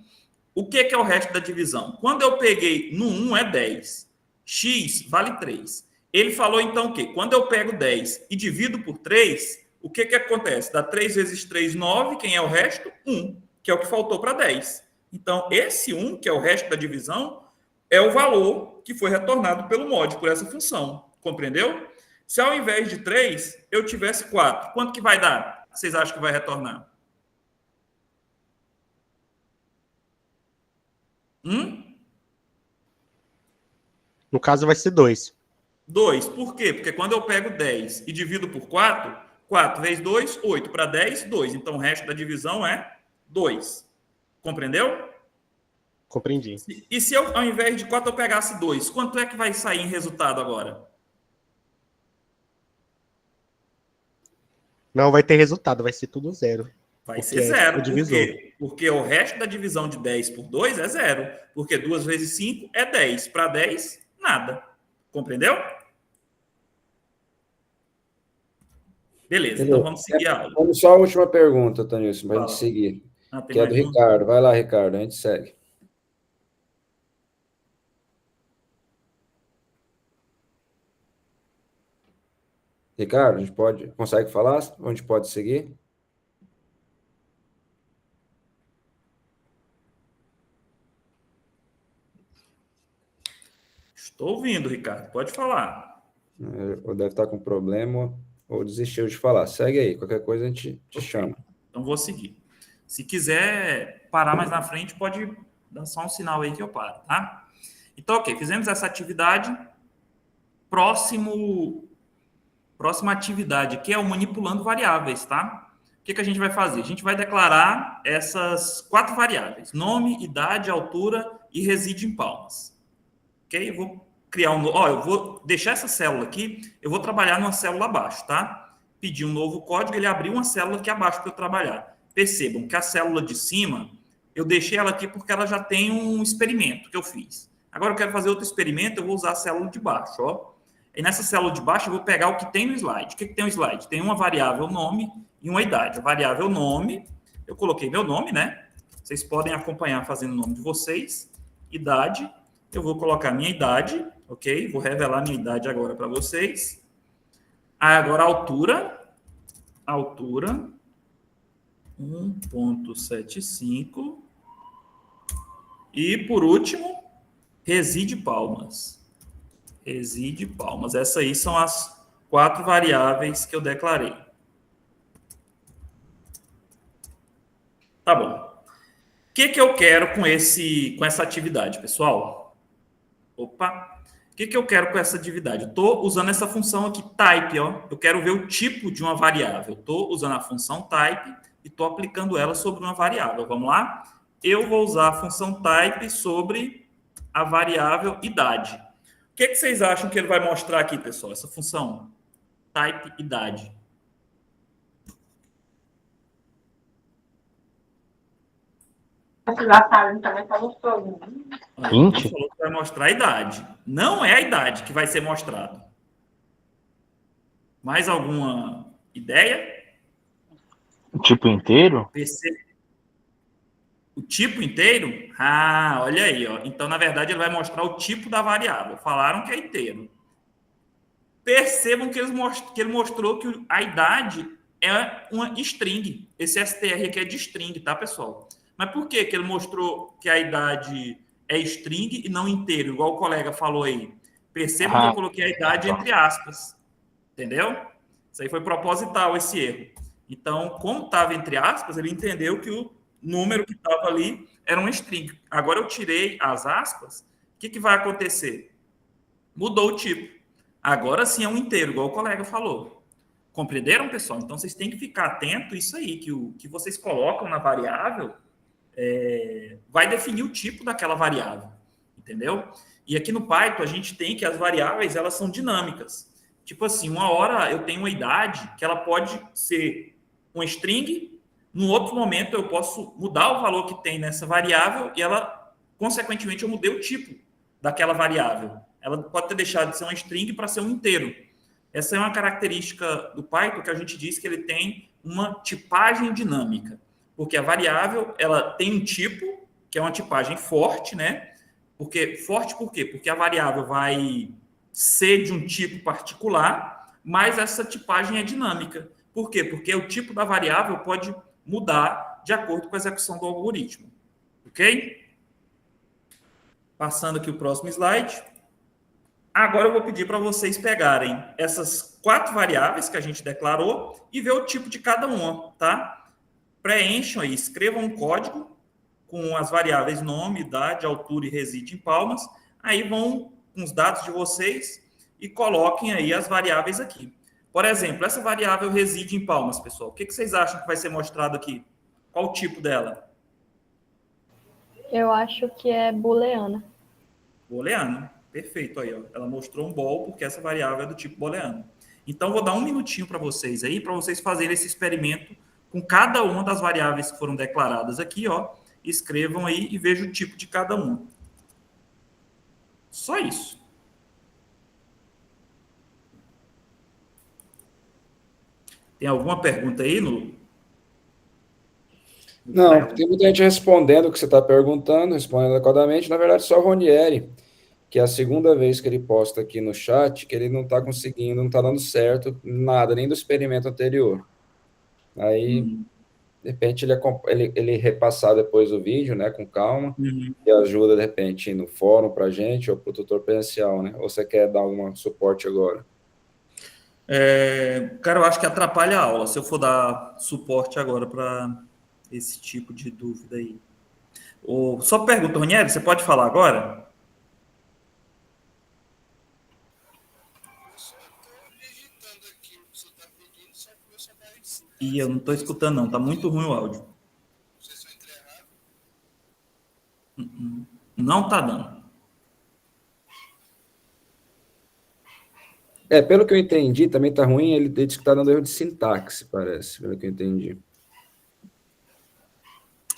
[SPEAKER 1] O que é o resto da divisão? Quando eu peguei no 1 é 10. X vale 3. Ele falou, então, o quê? Quando eu pego 10 e divido por 3, o que acontece? Dá 3 vezes 3, 9. Quem é o resto? 1, que é o que faltou para 10. Então, esse 1, que é o resto da divisão, é o valor que foi retornado pelo mod, por essa função. Compreendeu? Se ao invés de 3, eu tivesse 4, quanto que vai dar? Vocês acham que vai retornar?
[SPEAKER 12] No caso, vai ser 2.
[SPEAKER 1] 2. Por quê? Porque quando eu pego 10 e divido por 4, 4 vezes 2, 8. Para 10, 2. Então, o resto da divisão é 2. Compreendeu?
[SPEAKER 12] Compreendi.
[SPEAKER 1] E se eu, ao invés de 4, eu pegasse 2, quanto é que vai sair em resultado agora?
[SPEAKER 12] Não vai ter resultado, vai ser tudo 0.
[SPEAKER 1] Vai ser 0. Por quê? Porque o resto da divisão de 10 por 2 é 0. Porque 2 vezes 5 é 10. Para 10, nada. Compreendeu? Beleza, então vamos seguir a aula.
[SPEAKER 2] Vamos só a última pergunta, Tanilson, para a gente seguir. Que é do Ricardo. Vai lá, Ricardo, a gente segue. Ricardo, a gente consegue falar? A gente pode seguir?
[SPEAKER 1] Estou ouvindo, Ricardo. Pode falar.
[SPEAKER 2] Ou deve estar com problema ou desistiu de falar. Segue aí, qualquer coisa a gente te chama.
[SPEAKER 1] Então, vou seguir. Se quiser parar mais na frente, pode dar só um sinal aí que eu paro, tá? Então, ok, fizemos essa atividade. Próxima atividade, que é o manipulando variáveis, tá? O que a gente vai fazer? A gente vai declarar essas 4 variáveis: nome, idade, altura e reside em palmas. Ok? Eu vou criar eu vou deixar essa célula aqui, eu vou trabalhar numa célula abaixo, tá? Pedir um novo código, ele abriu uma célula aqui abaixo para eu trabalhar. Percebam que a célula de cima, eu deixei ela aqui porque ela já tem um experimento que eu fiz. Agora eu quero fazer outro experimento, eu vou usar a célula de baixo, ó. E nessa célula de baixo eu vou pegar o que tem no slide. O que tem no slide? Tem uma variável nome e uma idade. A variável nome, eu coloquei meu nome, né? Vocês podem acompanhar fazendo o nome de vocês. Idade, eu vou colocar minha idade, ok? Vou revelar minha idade agora para vocês. Agora a altura 1,75. E por último, reside palmas. Reside palmas. Essas aí são as 4 variáveis que eu declarei. Tá bom. O que eu quero com essa atividade, pessoal? Opa! O que eu quero com essa atividade? Eu estou usando essa função aqui, type, ó. Eu quero ver o tipo de uma variável. Estou usando a função type e estou aplicando ela sobre uma variável. Vamos lá? Eu vou usar a função type sobre a variável idade. O que vocês acham que ele vai mostrar aqui, pessoal? Essa função type idade.
[SPEAKER 4] Já sabe, também está mostrando.
[SPEAKER 1] 20? Falou que vai mostrar a idade. Não é a idade que vai ser mostrado. Mais alguma ideia?
[SPEAKER 9] O tipo inteiro?
[SPEAKER 1] O tipo inteiro? Ah, olha aí, ó. Então, na verdade, ele vai mostrar o tipo da variável. Falaram que é inteiro. Percebam que ele mostrou que a idade é uma string. Esse str aqui é de string, tá, pessoal? Mas por que ele mostrou que a idade é string e não inteiro, igual o colega falou aí? Perceba que eu coloquei a idade entre aspas. Entendeu? Isso aí foi proposital, esse erro. Então, como estava entre aspas, ele entendeu que o número que estava ali era um string. Agora eu tirei as aspas, o que vai acontecer? Mudou o tipo. Agora sim é um inteiro, igual o colega falou. Compreenderam, pessoal? Então, vocês têm que ficar atento a isso aí, que o que vocês colocam na variável vai definir o tipo daquela variável. Entendeu? E aqui no Python, a gente tem que as variáveis, elas são dinâmicas. Tipo assim, uma hora eu tenho uma idade que ela pode ser um string, no outro momento eu posso mudar o valor que tem nessa variável e ela, consequentemente, eu mudei o tipo daquela variável. Ela pode ter deixado de ser um string para ser um inteiro. Essa é uma característica do Python que a gente diz que ele tem uma tipagem dinâmica, porque a variável ela tem um tipo, que é uma tipagem forte, né? Forte por quê? Porque a variável vai ser de um tipo particular, mas essa tipagem é dinâmica. Por quê? Porque o tipo da variável pode mudar de acordo com a execução do algoritmo. Ok? Passando aqui o próximo slide. Agora eu vou pedir para vocês pegarem essas 4 variáveis que a gente declarou e ver o tipo de cada uma, tá? Preencham aí, escrevam um código com as variáveis nome, idade, altura e reside em palmas. Aí vão com os dados de vocês e coloquem aí as variáveis aqui. Por exemplo, essa variável reside em palmas, pessoal. O que vocês acham que vai ser mostrado aqui? Qual o tipo dela?
[SPEAKER 13] Eu acho que é booleana.
[SPEAKER 1] Booleano. Perfeito aí, ó. Ela mostrou um bool porque essa variável é do tipo booleano. Então, vou dar um minutinho para vocês aí, para vocês fazerem esse experimento com cada uma das variáveis que foram declaradas aqui, ó. Escrevam aí e vejam o tipo de cada uma. Só isso. Tem alguma pergunta aí no...
[SPEAKER 2] Não, tem muita gente respondendo o que você está perguntando, respondendo adequadamente. Na verdade, só o Ronieri, que é a segunda vez que ele posta aqui no chat, que ele não está conseguindo, não está dando certo nada, nem do experimento anterior. Aí, de repente, ele repassar depois o vídeo, né, com calma, e ajuda, de repente, no fórum para a gente, ou para o tutor presencial, né? Ou você quer dar algum suporte agora?
[SPEAKER 1] Cara, eu acho que atrapalha a aula, se eu for dar suporte agora para esse tipo de dúvida aí. Só pergunta, Ronieri, você pode falar agora? E eu não estou escutando, não. Está muito ruim o áudio. Não está dando.
[SPEAKER 2] Pelo que eu entendi, também está ruim. Ele disse que está dando erro de sintaxe, parece, pelo que eu entendi.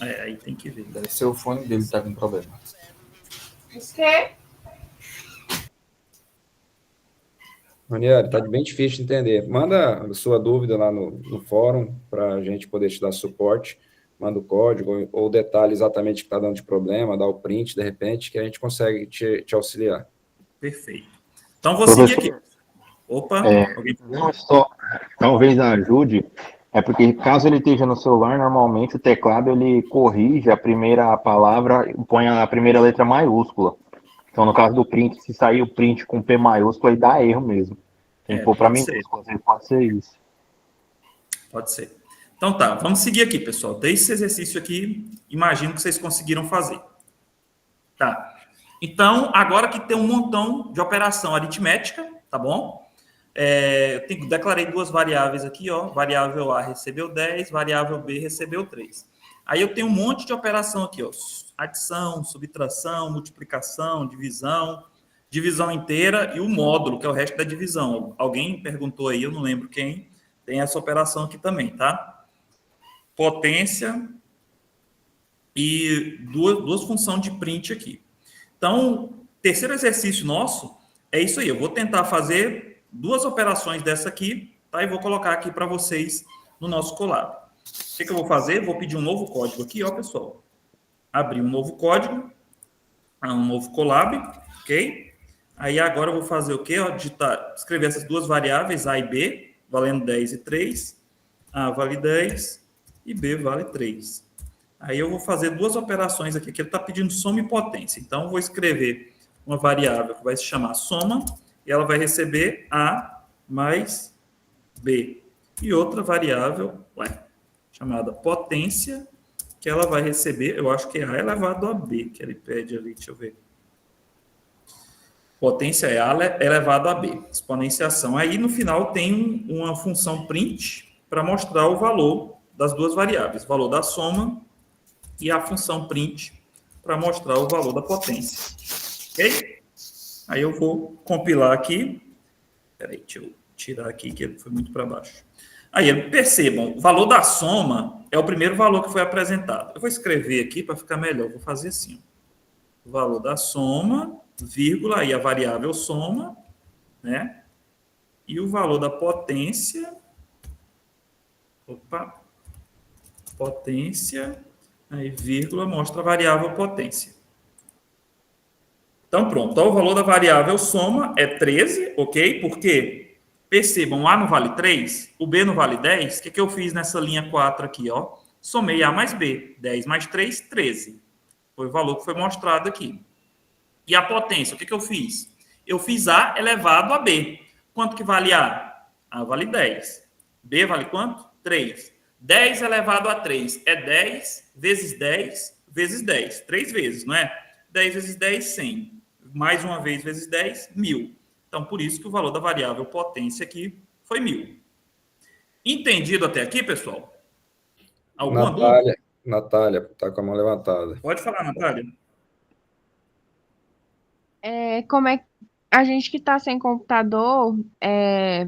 [SPEAKER 1] Aí tem que ver.
[SPEAKER 5] Deve ser o fone dele que está com problema.
[SPEAKER 2] Ronieri, está bem difícil de entender. Manda a sua dúvida lá no fórum para a gente poder te dar suporte. Manda o código ou detalhe exatamente o que está dando de problema, dá o print, de repente, que a gente consegue te auxiliar.
[SPEAKER 1] Perfeito. Então, vou seguir aqui. Opa! Alguém...
[SPEAKER 9] Não só, talvez ajude, porque caso ele esteja no celular, normalmente o teclado ele corrige a primeira palavra e põe a primeira letra maiúscula. Então, no caso do print, se sair o print com P maiúsculo, aí dá erro mesmo. Tem que pôr para minúsculo, pode ser isso.
[SPEAKER 1] Pode ser. Então tá, vamos seguir aqui, pessoal. Esse exercício aqui, imagino que vocês conseguiram fazer. Tá. Então, agora que tem um montão de operação aritmética, tá bom? Declarei 2 variáveis aqui, ó. Variável A recebeu 10, variável B recebeu 3. Aí eu tenho um monte de operação aqui, ó. Adição, subtração, multiplicação, divisão inteira e o módulo, que é o resto da divisão. Alguém perguntou aí, eu não lembro quem, tem essa operação aqui também, tá? Potência e duas funções de print aqui. Então, terceiro exercício nosso é isso aí. Eu vou tentar fazer 2 operações dessa aqui, tá? E vou colocar aqui para vocês no nosso Colab. O que eu vou fazer? Vou pedir um novo código aqui, ó, pessoal. Abrir um novo código, um novo Colab, ok? Aí agora eu vou fazer o quê? Ó, escrever essas 2 variáveis, A e B, valendo 10 e 3. A vale 10 e B vale 3. Aí eu vou fazer duas operações aqui, que ele está pedindo soma e potência. Então, eu vou escrever uma variável que vai se chamar soma, e ela vai receber A mais B. E outra variável, chamada potência, que ela vai receber, eu acho que é A elevado a B, que ele pede ali, deixa eu ver. Potência é A elevado a B, exponenciação. Aí, no final, tem uma função print para mostrar o valor das duas variáveis, o valor da soma e a função print para mostrar o valor da potência. Ok? Aí eu vou compilar aqui. Espera aí, deixa eu tirar aqui, que foi muito para baixo. Aí, percebam, o valor da soma é o primeiro valor que foi apresentado. Eu vou escrever aqui para ficar melhor. Vou fazer assim. O valor da soma, vírgula, aí a variável soma, né? E o valor da potência. Opa. Potência, aí vírgula, mostra a variável potência. Então, pronto. Então, o valor da variável soma é 13, ok? Porque, percebam, A não vale 3, o B não vale 10. O que eu fiz nessa linha 4 aqui, ó? Somei A mais B. 10 mais 3, 13. Foi o valor que foi mostrado aqui. E a potência, o que eu fiz? Eu fiz A elevado a B. Quanto que vale A? A vale 10. B vale quanto? 3. 10 elevado a 3 é 10 vezes 10 vezes 10. 3 vezes, não é? 10 vezes 10, 100. Mais uma vez vezes 10, 1000. Então, por isso que o valor da variável potência aqui foi 1000. Entendido até aqui, pessoal? Alguma dúvida?
[SPEAKER 2] Natália, está com a mão levantada.
[SPEAKER 1] Pode falar, Natália.
[SPEAKER 11] Como é a gente que está sem computador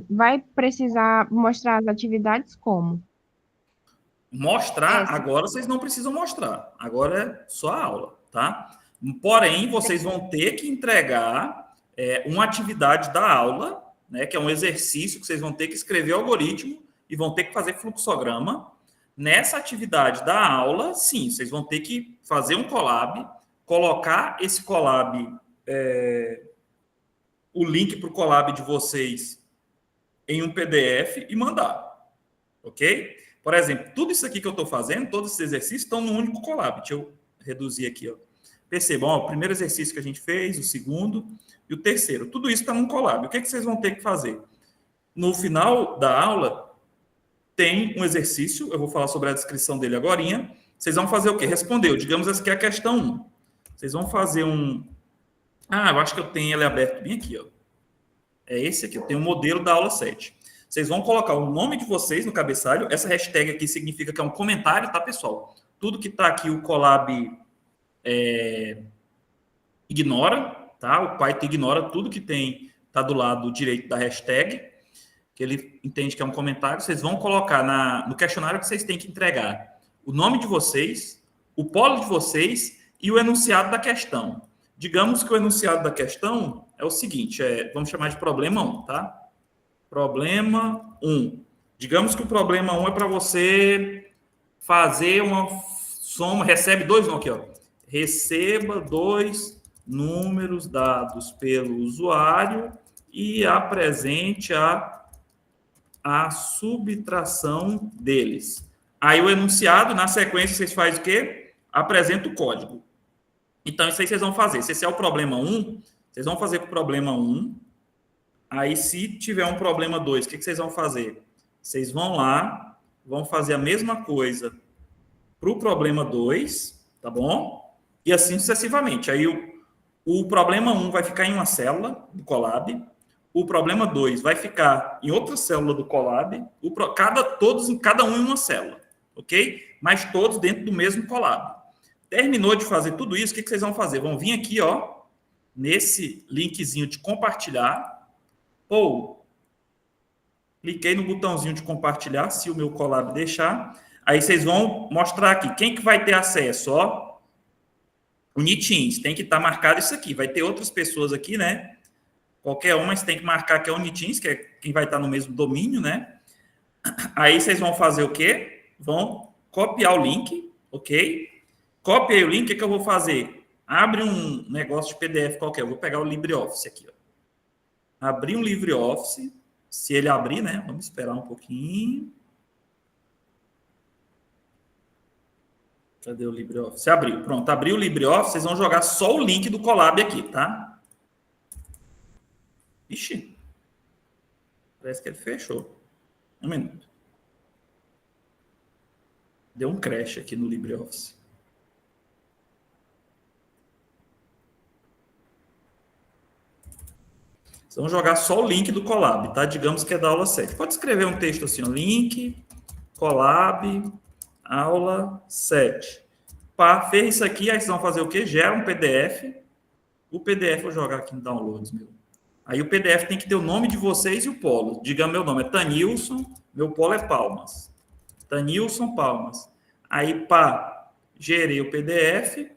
[SPEAKER 11] vai precisar mostrar as atividades como?
[SPEAKER 1] Mostrar, agora vocês não precisam mostrar. Agora é só a aula, tá? Porém, vocês vão ter que entregar uma atividade da aula, né, que é um exercício que vocês vão ter que escrever algoritmo e vão ter que fazer fluxograma. Nessa atividade da aula, sim, vocês vão ter que fazer um collab, colocar esse collab, o link para o collab de vocês em um PDF e mandar, ok? Por exemplo, tudo isso aqui que eu estou fazendo, todos esses exercícios estão no único collab. Deixa eu reduzir aqui, ó. Percebam, ó, o primeiro exercício que a gente fez, o segundo e o terceiro. Tudo isso está num collab. O que vocês vão ter que fazer? No final da aula, tem um exercício, eu vou falar sobre a descrição dele agorinha. Vocês vão fazer o quê? Respondeu. Digamos essa aqui é a questão 1. Vocês vão fazer um... eu acho que eu tenho ele aberto bem aqui, ó. É esse aqui, eu tenho o modelo da aula 7. Vocês vão colocar o nome de vocês no cabeçalho. Essa hashtag aqui significa que é um comentário, tá, pessoal? Tudo que está aqui, o Colab ignora, tá? O Python ignora tudo que tem, tá do lado direito da hashtag, que ele entende que é um comentário. Vocês vão colocar no questionário que vocês têm que entregar o nome de vocês, o polo de vocês e o enunciado da questão. Digamos que o enunciado da questão é o seguinte, vamos chamar de problema 1, tá? Problema 1. Digamos que o problema 1 é para você fazer uma soma, recebe 2, não, aqui, ó. Receba 2 números dados pelo usuário e apresente a subtração deles. Aí o enunciado, na sequência, vocês fazem o quê? Apresenta o código. Então, isso aí vocês vão fazer. Se esse é o problema 1, vocês vão fazer para o problema 1. Aí, se tiver um problema 2, o que vocês vão fazer? Vocês vão lá, vão fazer a mesma coisa para o problema 2, tá bom? E assim sucessivamente. Aí, o problema 1 vai ficar em uma célula do Colab, o problema 2 vai ficar em outra célula do Colab, cada um em uma célula, ok? Mas todos dentro do mesmo Colab. Terminou de fazer tudo isso, o que vocês vão fazer? Vão vir aqui, ó, nesse linkzinho de compartilhar. Cliquei no botãozinho de compartilhar, se o meu Colab deixar. Aí vocês vão mostrar aqui. Quem que vai ter acesso? Ó, o Uniteams. Tem que estar marcado isso aqui. Vai ter outras pessoas aqui, né? Qualquer uma, mas tem que marcar que é o Uniteams, que é quem vai estar no mesmo domínio, né? Aí vocês vão fazer o quê? Vão copiar o link, ok? Copiei o link, o que eu vou fazer? Abre um negócio de PDF qualquer. Eu vou pegar o LibreOffice aqui, ó. Abrir um LibreOffice, se ele abrir, né? Vamos esperar um pouquinho. Cadê o LibreOffice? Você abriu. Pronto, abriu o LibreOffice, vocês vão jogar só o link do Colab aqui, tá? Ixi. Parece que ele fechou. Um minuto. Deu um crash aqui no LibreOffice. Vocês vão jogar só o link do Colab, tá? Digamos que é da aula 7. Pode escrever um texto assim, ó, link, Colab, aula 7. Pá, fez isso aqui, aí vocês vão fazer o quê? Gera um PDF. O PDF, vou jogar aqui no Downloads, meu. Aí o PDF tem que ter o nome de vocês e o polo. Diga, meu nome é Tanilson, meu polo é Palmas. Tanilson Palmas. Aí, pá, gerei o PDF.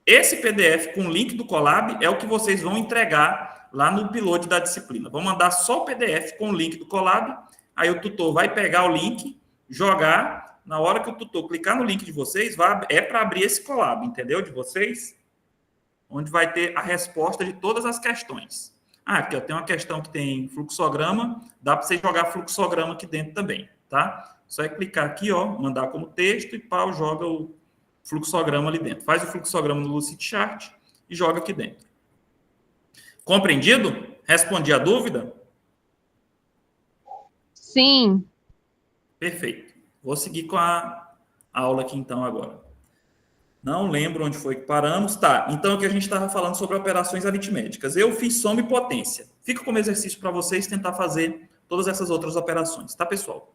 [SPEAKER 1] Esse PDF com o link do Colab é o que vocês vão entregar lá no upload da disciplina. Vou mandar só o PDF com o link do Colab. Aí o tutor vai pegar o link, jogar. Na hora que o tutor clicar no link de vocês, é para abrir esse Colab, entendeu? De vocês, onde vai ter a resposta de todas as questões. Ah, aqui eu tenho uma questão que tem fluxograma, dá para você jogar fluxograma aqui dentro também, tá? Só é clicar aqui, ó, mandar como texto e pau, joga o fluxograma ali dentro. Faz o fluxograma no Lucidchart e joga aqui dentro. Compreendido? Respondi a dúvida?
[SPEAKER 11] Sim.
[SPEAKER 1] Perfeito. Vou seguir com a aula aqui então agora. Não lembro onde foi que paramos. Tá, então aqui a gente estava falando sobre operações aritméticas. Eu fiz soma e potência. Fica como exercício para vocês tentar fazer todas essas outras operações, tá, pessoal?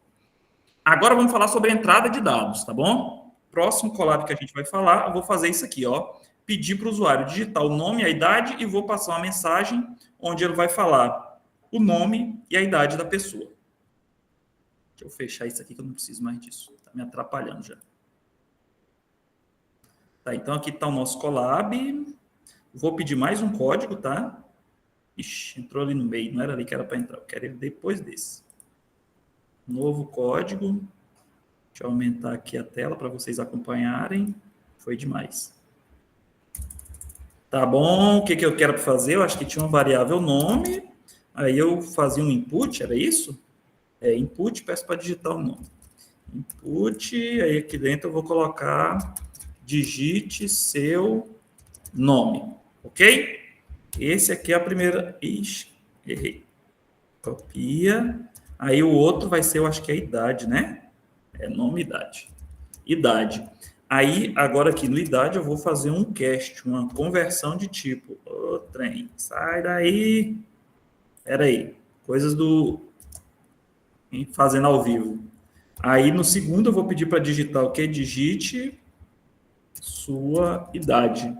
[SPEAKER 1] Agora vamos falar sobre a entrada de dados, tá bom? Próximo Colab que a gente vai falar, eu vou fazer isso aqui, ó. Pedir para o usuário digitar o nome e a idade e vou passar uma mensagem onde ele vai falar o nome e a idade da pessoa. Deixa eu fechar isso aqui que eu não preciso mais disso. Tá me atrapalhando já. Tá, então aqui está o nosso Colab. Vou pedir mais um código, tá? Ixi, entrou ali no meio, não era ali que era para entrar. Eu quero ele depois desse. Novo código. Deixa eu aumentar aqui a tela para vocês acompanharem. Foi demais. Tá bom, o que eu quero fazer? Eu acho que tinha uma variável nome. Aí eu fazia um input, era isso? Input, peço para digitar o nome. Input, aí aqui dentro eu vou colocar digite seu nome, ok? Esse aqui é a primeira... Ixi, errei. Copia. Aí o outro vai ser, eu acho que é a idade, né? É nome e idade. Idade. Aí, agora aqui no idade, eu vou fazer um cast, uma conversão de tipo. Ô, trem, sai daí. Espera aí. Coisas do... Fazendo ao vivo. Aí, no segundo, eu vou pedir para digitar o quê? Digite sua idade.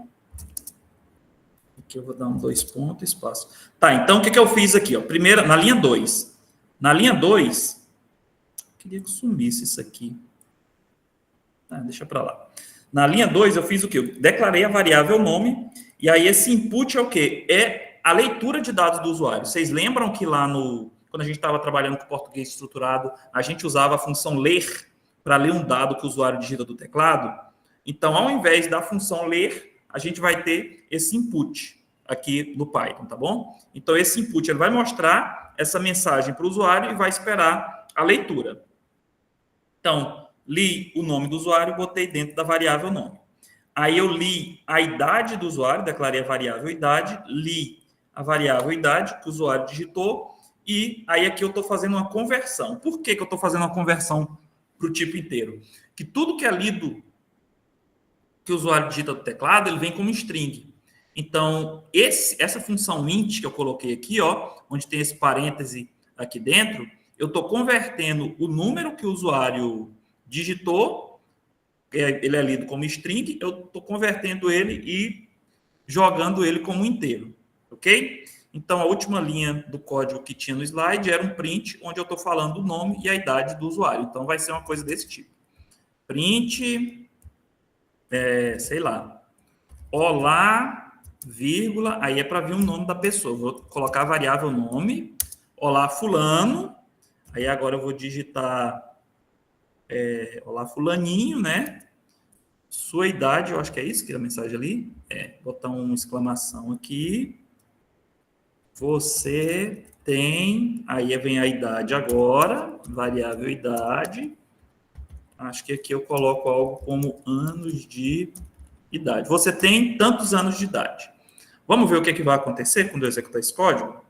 [SPEAKER 1] Aqui eu vou dar um 2 pontos, espaço. Tá, então o que eu fiz aqui? Ó? Primeiro, na linha 2. Na linha 2, queria que sumisse isso aqui. Ah, deixa para lá. Na linha 2, eu fiz o quê? Eu declarei a variável nome, e aí esse input é o quê? É a leitura de dados do usuário. Vocês lembram que lá no... Quando a gente estava trabalhando com português estruturado, a gente usava a função ler para ler um dado que o usuário digita do teclado? Então, ao invés da função ler, a gente vai ter esse input aqui no Python, tá bom? Então, esse input ele vai mostrar essa mensagem para o usuário e vai esperar a leitura. Então, li o nome do usuário e botei dentro da variável nome. Aí eu li a idade do usuário, declarei a variável idade, li a variável idade que o usuário digitou, e aí aqui eu estou fazendo uma conversão. Por que eu estou fazendo uma conversão para o tipo inteiro? Que tudo que é lido, que o usuário digita do teclado, ele vem como string. Então, essa função int que eu coloquei aqui, ó, onde tem esse parêntese aqui dentro, eu estou convertendo o número que o usuário digitou, ele é lido como string, eu estou convertendo ele e jogando ele como inteiro, ok? Então, a última linha do código que tinha no slide era um print, onde eu estou falando o nome e a idade do usuário. Então, vai ser uma coisa desse tipo. Print, sei lá, olá, vírgula, aí é para vir o nome da pessoa. Eu vou colocar a variável nome, olá, fulano, aí agora eu vou digitar olá, fulaninho, né? Sua idade, eu acho que é isso que é a mensagem ali. Botar uma exclamação aqui. Você tem, aí vem a idade agora, variável idade, Acho que aqui eu coloco algo como anos de idade. Você tem tantos anos de idade. Vamos ver o que, vai acontecer quando eu executar esse código?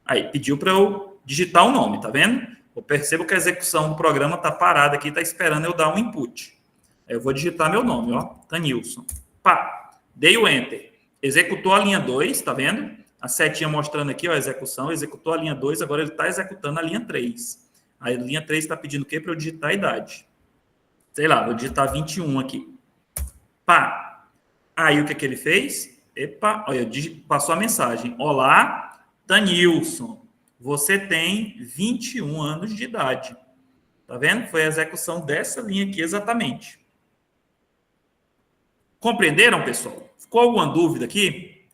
[SPEAKER 1] Aí, pediu para eu digitar o nome, tá vendo? Eu percebo que a execução do programa está parada aqui, está esperando eu dar um input. Aí eu vou digitar meu nome, ó, Tanilson. Pá, dei o Enter. Executou a linha 2, tá vendo? A setinha mostrando aqui, ó, a execução. Executou a linha 2, agora ele está executando a linha 3. A linha 3 está pedindo o quê? Para eu digitar a idade. Sei lá, vou digitar 21 aqui. Pá. Aí o que ele fez? Epa, olha, passou a mensagem. Olá, Tanilson. Você tem 21 anos de idade. Tá vendo? Foi a execução dessa linha aqui exatamente. Compreenderam, pessoal? Ficou alguma dúvida aqui?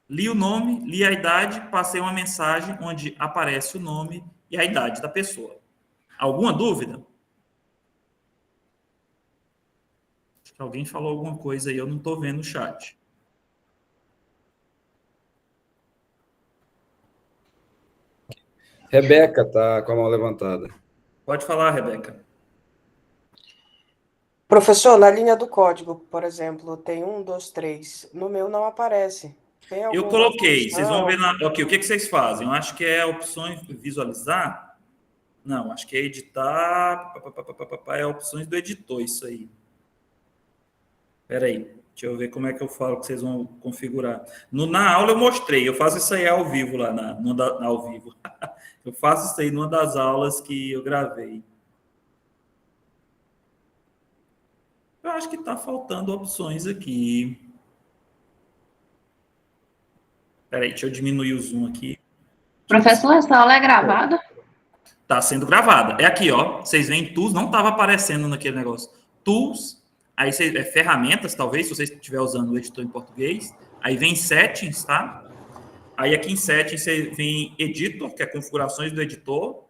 [SPEAKER 1] Li o nome, li a idade, passei uma mensagem onde aparece o nome e a idade da pessoa. Alguma dúvida? Acho que alguém falou alguma coisa aí, eu não estou vendo o chat.
[SPEAKER 2] Rebeca tá com a mão levantada.
[SPEAKER 1] Pode falar, Rebeca.
[SPEAKER 14] Professor, na linha do código, por exemplo, tem 1, 2, 3. No meu não aparece. Tem
[SPEAKER 1] Eu coloquei. Vocês vão ver aqui. O que vocês fazem? Eu acho que é opções visualizar. Não, acho que é editar. É opções do editor, isso aí. Espera aí. Deixa eu ver como é que eu falo que vocês vão configurar. Na aula eu mostrei. Eu faço isso aí ao vivo lá ao vivo. Eu faço isso aí numa das aulas que eu gravei. Eu acho que está faltando opções aqui. Espera aí, deixa eu diminuir o zoom aqui.
[SPEAKER 15] Professor, essa aula é gravada?
[SPEAKER 1] Está sendo gravada. É aqui, ó. Vocês veem Tools, não estava aparecendo naquele negócio. Tools, aí ferramentas, talvez, se você estiver usando o editor em português. Aí vem Settings, tá? Aí aqui em Settings você vem Editor, que é configurações do editor.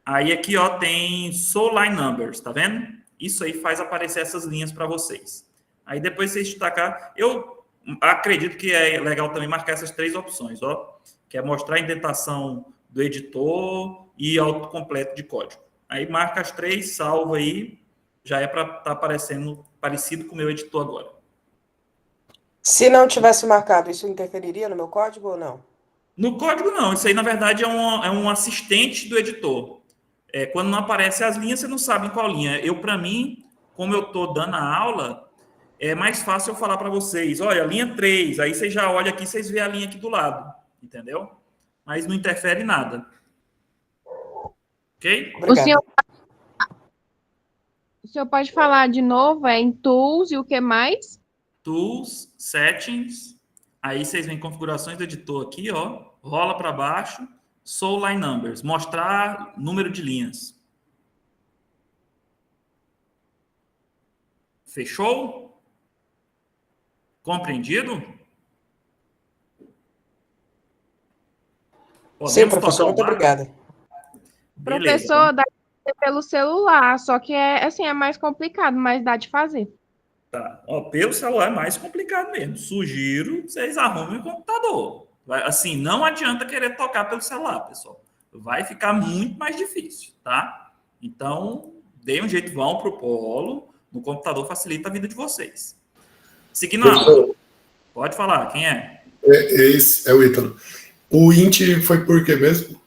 [SPEAKER 1] Aí aqui, ó, tem Show Line Numbers, tá vendo? Isso aí faz aparecer essas linhas para vocês. Aí depois vocês destacar, eu acredito que é legal também marcar essas 3 opções, ó, que é mostrar a indentação do editor e autocompleto de código. Aí marca as 3, salva aí, já é para estar aparecendo parecido com o meu editor agora.
[SPEAKER 14] Se não tivesse marcado, isso interferiria no meu código ou não?
[SPEAKER 1] No código não, isso aí na verdade é um assistente do editor. Quando não aparecem as linhas, você não sabe em qual linha. Para mim, como eu estou dando a aula, é mais fácil eu falar para vocês, olha, linha 3, aí vocês já olham aqui, vocês veem a linha aqui do lado, entendeu? Mas não interfere nada. Ok?
[SPEAKER 11] O senhor pode falar de novo, em Tools e o que mais?
[SPEAKER 1] Tools, Settings, aí vocês veem configurações do editor aqui, ó, rola para baixo, Show Line Numbers, mostrar número de linhas. Fechou? Compreendido?
[SPEAKER 14] Sim, professor, muito obrigado.
[SPEAKER 11] Professor, dá pra fazer pelo celular, só que é mais complicado, mas dá de fazer.
[SPEAKER 1] Tá. Ó, pelo celular é mais complicado mesmo. Sugiro que vocês arrumem o computador. Assim, não adianta querer tocar pelo celular, pessoal. Vai ficar muito mais difícil, tá? Então, dê um jeito, vão pro polo. No computador facilita a vida de vocês. Seguindo a aula. Pode falar, quem é?
[SPEAKER 16] Esse é o Ítalo. O int foi por quê mesmo?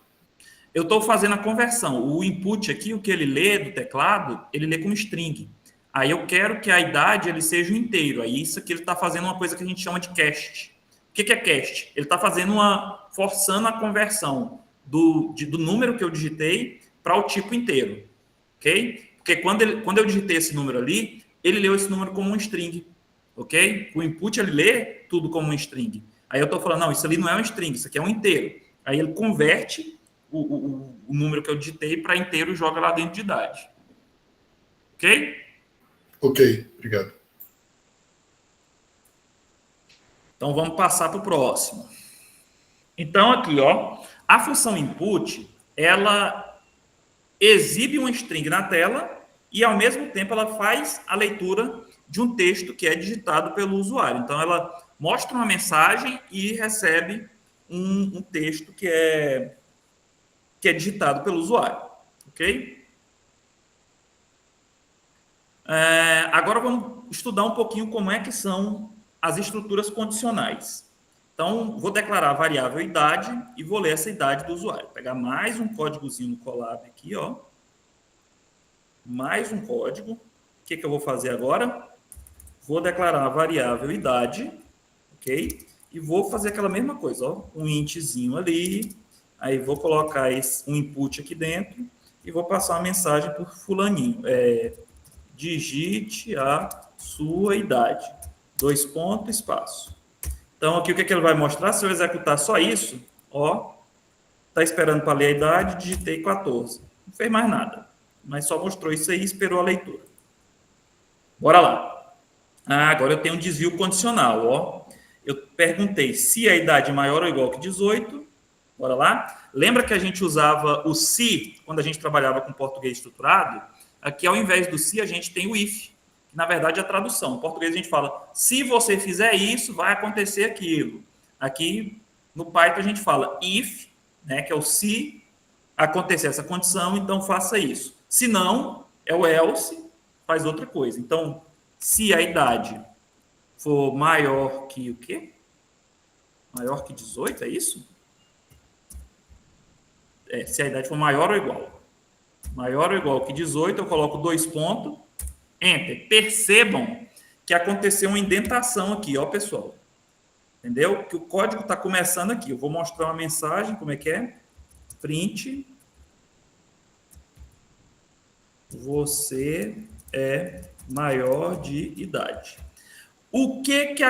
[SPEAKER 1] Eu estou fazendo a conversão. O input aqui, o que ele lê do teclado, ele lê como string. Aí eu quero que a idade ele seja um inteiro. Aí isso aqui ele está fazendo uma coisa que a gente chama de cast. O que é cast? Ele está forçando a conversão do número que eu digitei para o tipo inteiro. Ok? Porque quando eu digitei esse número ali, ele leu esse número como um string. Ok? O input ele lê tudo como um string. Aí eu estou falando, não, isso ali não é um string, isso aqui é um inteiro. Aí ele converte o número que eu digitei para inteiro e joga lá dentro de idade. Ok?
[SPEAKER 16] Ok, obrigado.
[SPEAKER 1] Então, vamos passar para o próximo. Então, aqui, ó, a função input, ela exibe um string na tela e, ao mesmo tempo, ela faz a leitura de um texto que é digitado pelo usuário. Então, ela mostra uma mensagem e recebe um texto que é digitado pelo usuário. Ok? Agora vamos estudar um pouquinho como é que são as estruturas condicionais. Então, vou declarar a variável idade e vou ler essa idade do usuário. Vou pegar mais um códigozinho no Colab aqui, ó. Mais um código. O que eu vou fazer agora? Vou declarar a variável idade, ok? E vou fazer aquela mesma coisa, ó. Um intzinho ali. Aí vou colocar um input aqui dentro e vou passar uma mensagem por fulaninho. Digite a sua idade. 2 pontos, espaço. Então, aqui o que ele vai mostrar? Se eu executar só isso, ó, tá esperando para ler a idade, digitei 14. Não fez mais nada, mas só mostrou isso aí e esperou a leitura. Bora lá. Agora eu tenho um desvio condicional, ó. Eu perguntei se a idade é maior ou igual que 18. Bora lá. Lembra que a gente usava o se quando a gente trabalhava com português estruturado? Aqui, ao invés do se, a gente tem o if. Na verdade, é a tradução. Em português, a gente fala, se você fizer isso, vai acontecer aquilo. Aqui, no Python, a gente fala if, né, que é o se acontecer essa condição, então faça isso. Se não, é o else, faz outra coisa. Então, se a idade for maior que o quê? Maior que 18, é isso? Se a idade for maior ou igual. Maior ou igual que 18, eu coloco 2 pontos, Enter. Percebam que aconteceu uma indentação aqui, ó, pessoal. Entendeu? Que o código está começando aqui. Eu vou mostrar uma mensagem, como é que é? Print. Você é maior de idade. Por que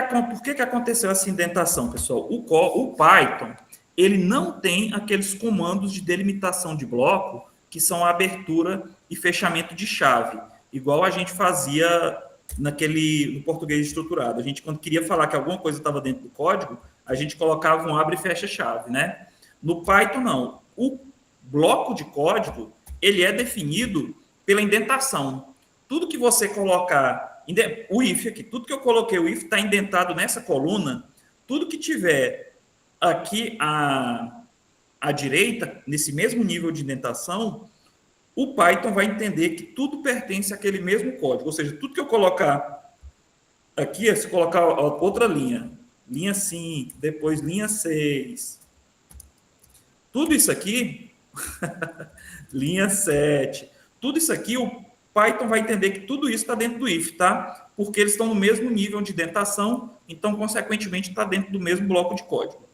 [SPEAKER 1] aconteceu essa indentação, pessoal? O Python, ele não tem aqueles comandos de delimitação de bloco que são a abertura e fechamento de chave. Igual a gente fazia no português estruturado. A gente, quando queria falar que alguma coisa estava dentro do código, a gente colocava um abre e fecha chave, né? No Python, não. O bloco de código, ele é definido pela indentação. Tudo que você colocar, o if aqui, tudo que eu coloquei, o if está indentado nessa coluna, tudo que tiver aqui à direita, nesse mesmo nível de indentação, o Python vai entender que tudo pertence àquele mesmo código. Ou seja, tudo que eu colocar aqui, se colocar outra linha 5, depois linha 6, tudo isso aqui, linha 7, tudo isso aqui, o Python vai entender que tudo isso está dentro do if, tá? Porque eles estão no mesmo nível de indentação, então, consequentemente, está dentro do mesmo bloco de código.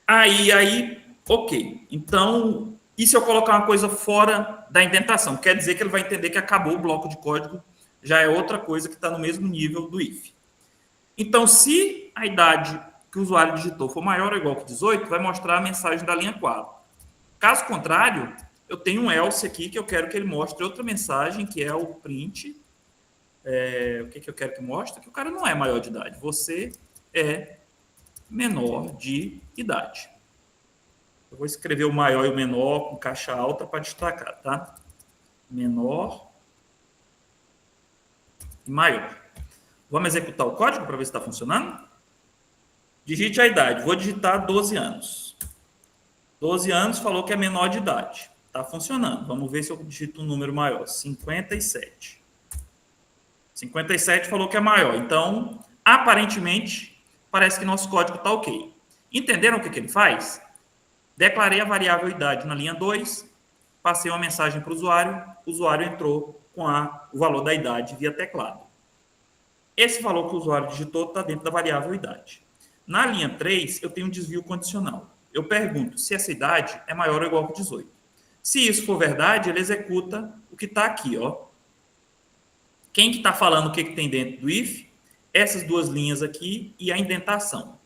[SPEAKER 1] Aí, ok. Então, e se eu colocar uma coisa fora da indentação? Quer dizer que ele vai entender que acabou o bloco de código, já é outra coisa que está no mesmo nível do if. Então, se a idade que o usuário digitou for maior ou igual que 18, vai mostrar a mensagem da linha 4. Caso contrário, eu tenho um else aqui que eu quero que ele mostre outra mensagem, que é o print. O que eu quero que mostre? Que o cara não é maior de idade. Você é menor de idade. Eu vou escrever o maior e o menor com caixa alta para destacar, tá? Menor e maior. Vamos executar o código para ver se está funcionando? Digite a idade. Vou digitar 12 anos. 12 anos falou que é menor de idade. Está funcionando. Vamos ver se eu digito um número maior. 57. 57 falou que é maior. Então, aparentemente, parece que nosso código está ok. Entenderam o que ele faz? Declarei a variável idade na linha 2, passei uma mensagem para o usuário entrou com o valor da idade via teclado. Esse valor que o usuário digitou está dentro da variável idade. Na linha 3, eu tenho um desvio condicional. Eu pergunto se essa idade é maior ou igual que 18. Se isso for verdade, ele executa o que está aqui, ó. Quem que está falando o que tem dentro do if? Essas duas linhas aqui e a indentação.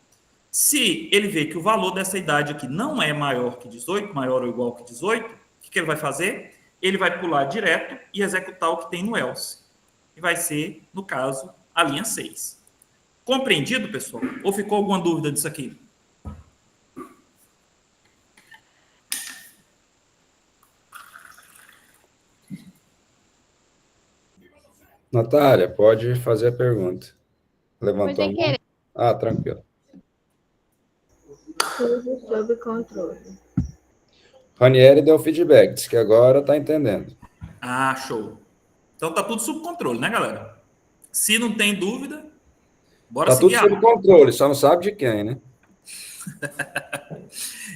[SPEAKER 1] Se ele vê que o valor dessa idade aqui não é maior que 18, maior ou igual que 18, o que ele vai fazer? Ele vai pular direto e executar o que tem no else. E vai ser, no caso, a linha 6. Compreendido, pessoal? Ou ficou alguma dúvida disso aqui?
[SPEAKER 2] Natália, pode fazer a pergunta. Levantou
[SPEAKER 11] Foi
[SPEAKER 2] a
[SPEAKER 11] sem
[SPEAKER 2] mão?
[SPEAKER 11] querer.
[SPEAKER 2] Tranquilo.
[SPEAKER 11] Tudo sob controle.
[SPEAKER 2] Ranieri deu feedback, disse que agora está entendendo.
[SPEAKER 1] Show. Então tá tudo sob controle, né, galera? Se não tem dúvida, bora
[SPEAKER 2] Tá tudo
[SPEAKER 1] seguir a
[SPEAKER 2] sob
[SPEAKER 1] aula.
[SPEAKER 2] controle, só não sabe de quem, né?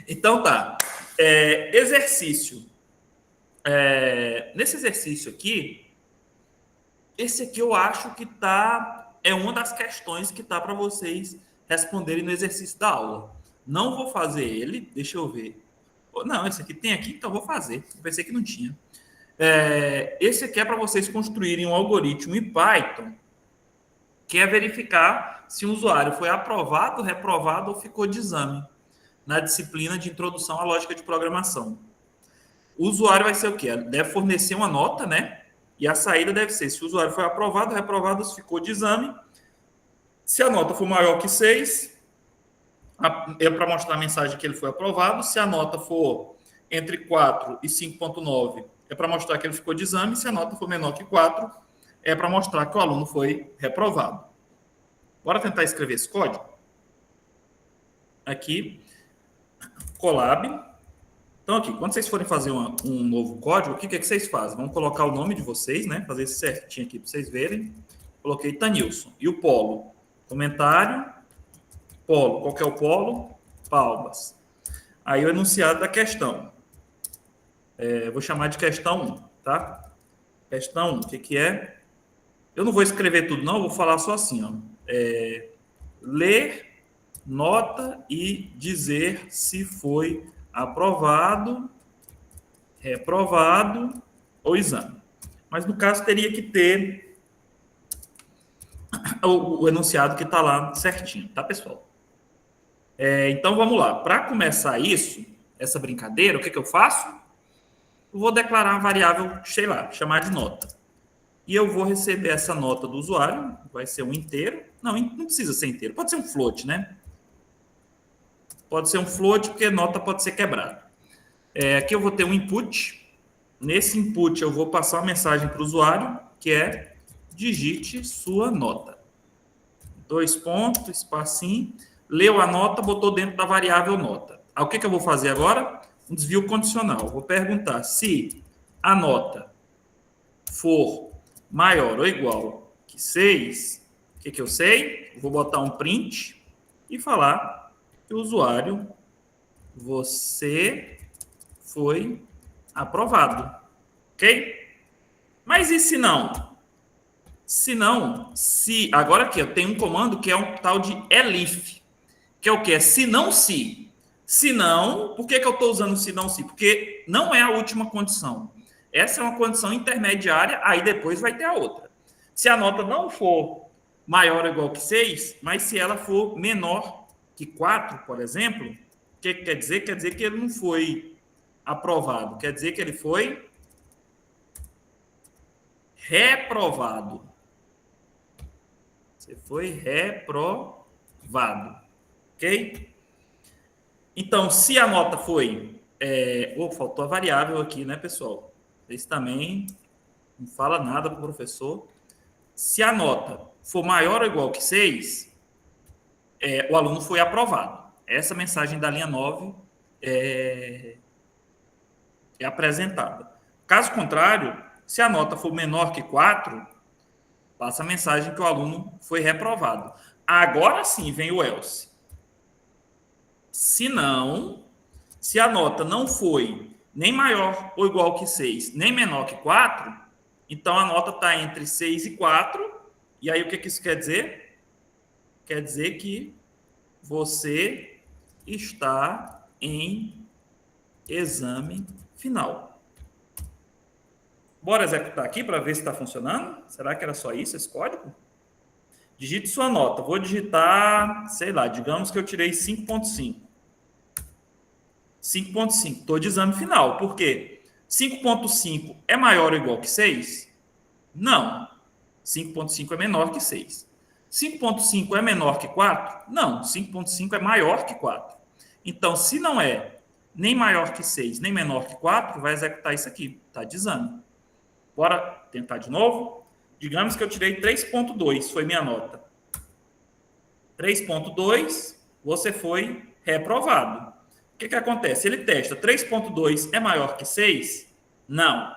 [SPEAKER 1] Então tá. Exercício. Nesse exercício aqui, esse aqui eu acho que é uma das questões que tá para vocês responderem no exercício da aula. Não vou fazer ele, deixa eu ver. Não, esse aqui tem aqui, então vou fazer. Eu pensei que não tinha. Esse aqui é para vocês construírem um algoritmo em Python que é verificar se o usuário foi aprovado, reprovado ou ficou de exame na disciplina de introdução à lógica de programação. O usuário vai ser o quê? Deve fornecer uma nota, né? E a saída deve ser se o usuário foi aprovado, reprovado ou se ficou de exame. Se a nota for maior que 6, é para mostrar a mensagem que ele foi aprovado. Se a nota for entre 4 e 5.9, é para mostrar que ele ficou de exame. Se a nota for menor que 4, é para mostrar que o aluno foi reprovado. Bora tentar escrever esse código? Aqui, Colab. Então, aqui, quando vocês forem fazer um novo código, o que vocês fazem? Vamos colocar o nome de vocês, né? Fazer esse certinho aqui para vocês verem. Coloquei Tanilson. E o polo? Comentário, polo. Qual que é o polo? Palmas. Aí o enunciado da questão. Vou chamar de questão 1, tá? Questão 1, o que é? Eu não vou escrever tudo, não. Eu vou falar só assim, ó. Ler, nota e dizer se foi aprovado, reprovado ou exame. Mas, no caso, teria que ter o enunciado que está lá certinho, tá, pessoal? Então, vamos lá. Para começar essa brincadeira, o que eu faço? Eu vou declarar uma variável, sei lá, chamar de nota. E eu vou receber essa nota do usuário, vai ser um inteiro. Não precisa ser inteiro, pode ser um float, né? Pode ser um float, porque nota pode ser quebrada. Aqui eu vou ter um input. Nesse input eu vou passar uma mensagem para o usuário, que é digite sua nota. 2 pontos, espacinho. Leu a nota, botou dentro da variável nota. O que eu vou fazer agora? Um desvio condicional. Vou perguntar se a nota for maior ou igual que 6, o que eu sei? Vou botar um print e falar que o usuário, você foi aprovado. Ok? Mas e se não? Agora aqui, eu tenho um comando que é um tal de elif, que é o quê? Se não, se. Se não, por que eu estou usando se não, se? Porque não é a última condição. Essa é uma condição intermediária, aí depois vai ter a outra. Se a nota não for maior ou igual que 6, mas se ela for menor que 4, por exemplo, o que quer dizer? Quer dizer que ele não foi aprovado. Quer dizer que ele foi reprovado. Você foi reprovado. Ok? Então, se a nota foi... faltou a variável aqui, né, pessoal? Esse também não fala nada para o professor. Se a nota for maior ou igual que 6... o aluno foi aprovado. Essa mensagem da linha 9 é apresentada. Caso contrário, se a nota for menor que 4, passa a mensagem que o aluno foi reprovado. Agora sim vem o else. Se não, se a nota não foi nem maior ou igual que 6, nem menor que 4, então a nota está entre 6 e 4. E aí o que isso quer dizer? Quer dizer que você está em exame final. Bora executar aqui para ver se está funcionando? Será que era só isso, esse código? Digite sua nota. Vou digitar, sei lá, digamos que eu tirei 5.5. 5.5. Estou de exame final. Por quê? 5.5 é maior ou igual que 6? Não. 5.5 é menor que 6. 5.5 é menor que 4? Não, 5.5 é maior que 4. Então, se não é nem maior que 6, nem menor que 4, vai executar isso aqui, tá de exame. Bora tentar de novo? Digamos que eu tirei 3.2, foi minha nota. 3.2, você foi reprovado. O que acontece? Ele testa 3.2 é maior que 6? Não.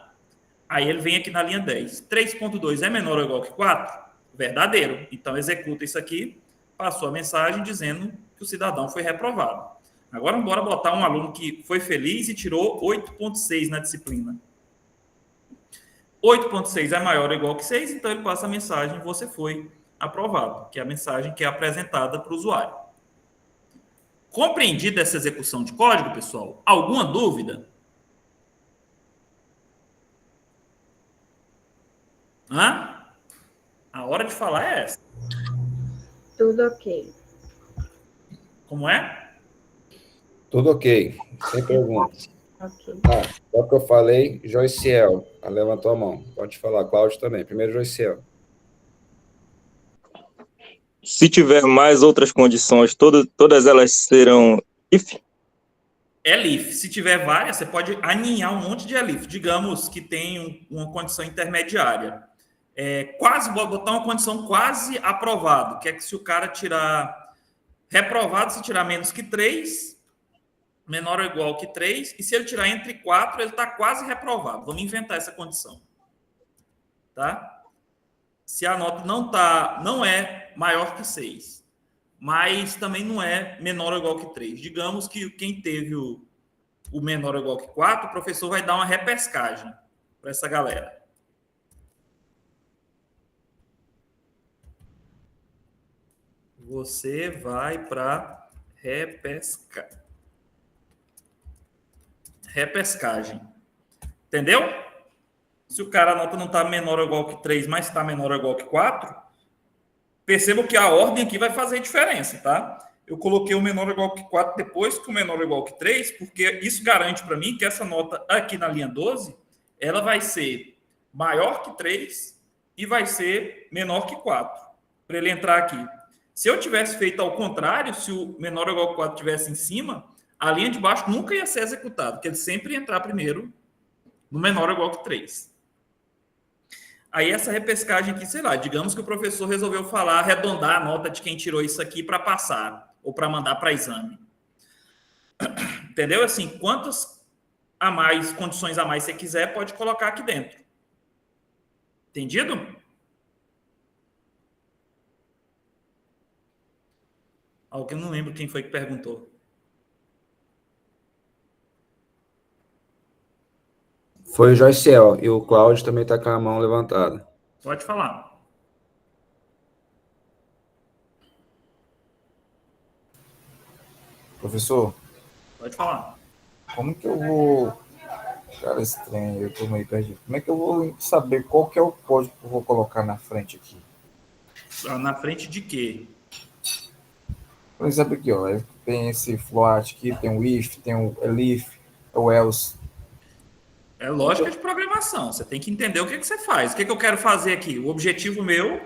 [SPEAKER 1] Aí ele vem aqui na linha 10. 3.2 é menor ou igual que 4? Verdadeiro. Então, executa isso aqui, passou a mensagem dizendo que o cidadão foi reprovado. Agora, bora botar um aluno que foi feliz e tirou 8.6 na disciplina. 8.6 é maior ou igual que 6, então ele passa a mensagem, você foi aprovado, que é a mensagem que é apresentada para o usuário. Compreendida essa execução de código, pessoal? Alguma dúvida? Hã? A hora de falar é essa.
[SPEAKER 11] Tudo ok.
[SPEAKER 1] Como é?
[SPEAKER 2] Tudo ok, sem perguntas.
[SPEAKER 11] Ok.
[SPEAKER 2] Só que eu falei, Joiciel, ela levantou a mão. Pode falar, Cláudio também. Primeiro, Joiciel.
[SPEAKER 17] Se tiver mais outras condições, todas elas serão if?
[SPEAKER 1] Elif. Se tiver várias, você pode aninhar um monte de elif. Digamos que tem uma condição intermediária. Quase, vou botar uma condição quase aprovado, que é que se o cara tirar reprovado, se tirar menos que 3, menor ou igual que 3, e se ele tirar entre 4, ele está quase reprovado. Vamos inventar essa condição. Tá? Se a nota não é maior que 6, mas também não é menor ou igual que 3. Digamos que quem teve o menor ou igual que 4, o professor vai dar uma repescagem para essa galera. Você vai para repescagem. Entendeu? Se o cara a nota não está menor ou igual que 3, mas está menor ou igual que 4, perceba que a ordem aqui vai fazer diferença, tá? Eu coloquei o menor ou igual que 4 depois que o menor ou igual que 3, porque isso garante para mim que essa nota aqui na linha 12, ela vai ser maior que 3 e vai ser menor que 4, para ele entrar aqui. Se eu tivesse feito ao contrário, se o menor ou igual que 4 estivesse em cima, a linha de baixo nunca ia ser executada, porque ele sempre ia entrar primeiro no menor ou igual que 3. Aí essa repescagem aqui, sei lá, digamos que o professor resolveu arredondar a nota de quem tirou isso aqui para passar, ou para mandar para exame. Entendeu? Assim, quantas condições a mais você quiser, pode colocar aqui dentro. Entendido? Alguém não lembro quem foi que perguntou.
[SPEAKER 2] Foi o Joiciel, e o Cláudio também está com a mão levantada.
[SPEAKER 1] Pode falar.
[SPEAKER 5] Professor?
[SPEAKER 1] Pode falar.
[SPEAKER 5] Como que eu vou... Cara, estranho, eu tô meio perdido. Como é que eu vou saber qual que é o código que eu vou colocar na frente aqui?
[SPEAKER 1] Na frente de quê?
[SPEAKER 5] Por exemplo, aqui, ó, tem esse float aqui, tem o if, tem o elif, o else.
[SPEAKER 1] É lógica de programação. Você tem que entender o que você faz. O que eu quero fazer aqui? O objetivo meu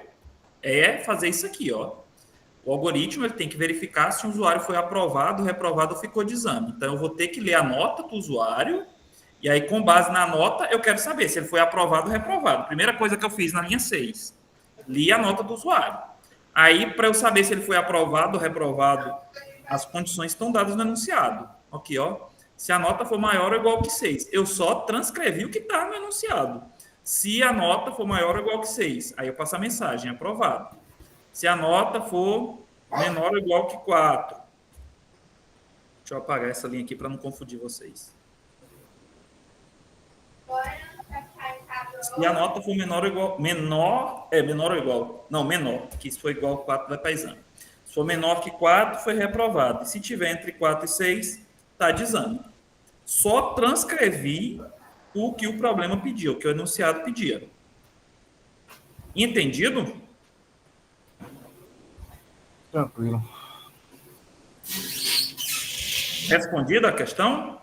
[SPEAKER 1] é fazer isso aqui, ó. O algoritmo ele tem que verificar se o usuário foi aprovado, reprovado ou ficou de exame. Então, eu vou ter que ler a nota do usuário e aí, com base na nota, eu quero saber se ele foi aprovado ou reprovado. Primeira coisa que eu fiz na linha 6, li a nota do usuário. Aí, para eu saber se ele foi aprovado ou reprovado, as condições estão dadas no enunciado. Aqui, ó. Se a nota for maior ou igual que 6, eu só transcrevi o que está no enunciado. Se a nota for maior ou igual que 6, aí eu passo a mensagem, aprovado. Se a nota for menor ou igual que 4. Deixa eu apagar essa linha aqui para não confundir vocês. Se a nota for menor ou igual... menor ou igual? Não, menor. Que se for igual a 4, vai para exame. Se for menor que 4, foi reprovado. E se tiver entre 4 e 6, está de exame. Só transcrevi o que o problema pediu, o que o enunciado pedia. Entendido?
[SPEAKER 5] Tranquilo.
[SPEAKER 1] Respondida a questão?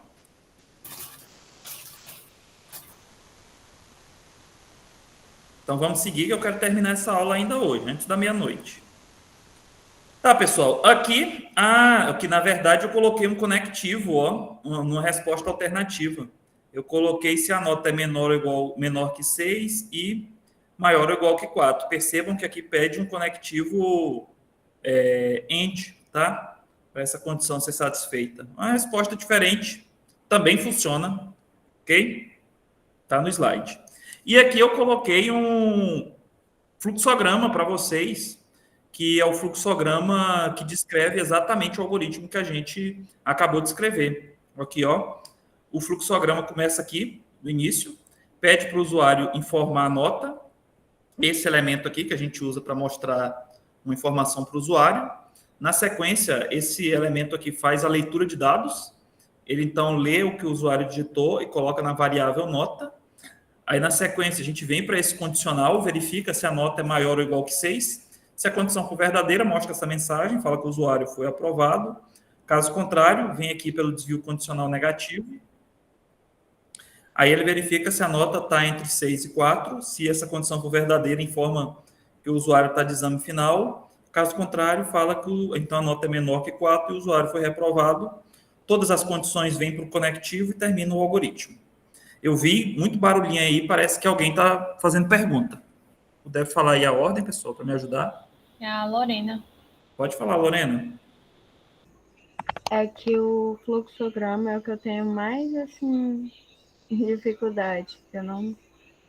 [SPEAKER 1] Então vamos seguir, que eu quero terminar essa aula ainda hoje, antes da meia-noite. Tá, pessoal, aqui na verdade eu coloquei um conectivo, ó, uma resposta alternativa. Eu coloquei se a nota é menor que 6 e maior ou igual que 4. Percebam que aqui pede um conectivo AND, tá? Para essa condição ser satisfeita. Uma resposta diferente também funciona, ok? Tá no slide. E aqui eu coloquei um fluxograma para vocês, que é o fluxograma que descreve exatamente o algoritmo que a gente acabou de escrever. Aqui, ó, o fluxograma começa aqui, no início, pede para o usuário informar a nota, esse elemento aqui que a gente usa para mostrar uma informação para o usuário. Na sequência, esse elemento aqui faz a leitura de dados, ele então lê o que o usuário digitou e coloca na variável nota. Aí, na sequência, a gente vem para esse condicional, verifica se a nota é maior ou igual que 6. Se a condição for verdadeira, mostra essa mensagem, fala que o usuário foi aprovado. Caso contrário, vem aqui pelo desvio condicional negativo. Aí ele verifica se a nota está entre 6 e 4. Se essa condição for verdadeira, informa que o usuário está de exame final. Caso contrário, fala que então a nota é menor que 4 e o usuário foi reprovado. Todas as condições vêm para o conectivo e termina o algoritmo. Eu vi muito barulhinho aí, parece que alguém está fazendo pergunta. Deve falar aí a ordem, pessoal, para me ajudar?
[SPEAKER 13] É a Lorena.
[SPEAKER 1] Pode falar, Lorena.
[SPEAKER 11] É que o fluxograma é o que eu tenho mais, assim, dificuldade. Eu não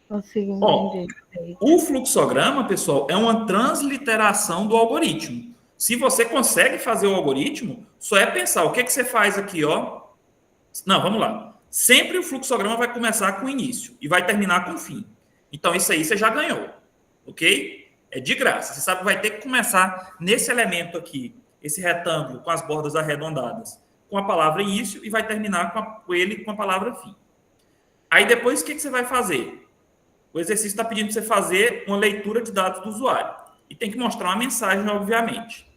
[SPEAKER 11] consigo entender.
[SPEAKER 1] O fluxograma, pessoal, é uma transliteração do algoritmo. Se você consegue fazer o algoritmo, só é pensar o que você faz aqui, ó. Não, vamos lá. Sempre o fluxograma vai começar com o início e vai terminar com o fim. Então, isso aí você já ganhou, ok? É de graça. Você sabe que vai ter que começar nesse elemento aqui, esse retângulo com as bordas arredondadas, com a palavra início e vai terminar com ele com a palavra fim. Aí, depois, o que você vai fazer? O exercício está pedindo para você fazer uma leitura de dados do usuário. E tem que mostrar uma mensagem, obviamente.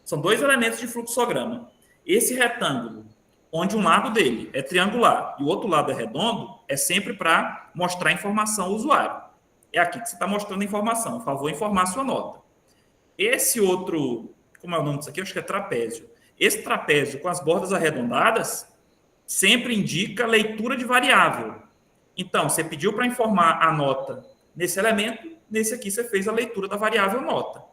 [SPEAKER 1] São dois elementos de fluxograma. Esse retângulo, onde um lado dele é triangular e o outro lado é redondo, é sempre para mostrar informação ao usuário. É aqui que você está mostrando a informação. Por favor, informar a sua nota. Esse outro, como é o nome disso aqui? Eu acho que é trapézio. Esse trapézio com as bordas arredondadas sempre indica leitura de variável. Então, você pediu para informar a nota nesse elemento, nesse aqui você fez a leitura da variável nota.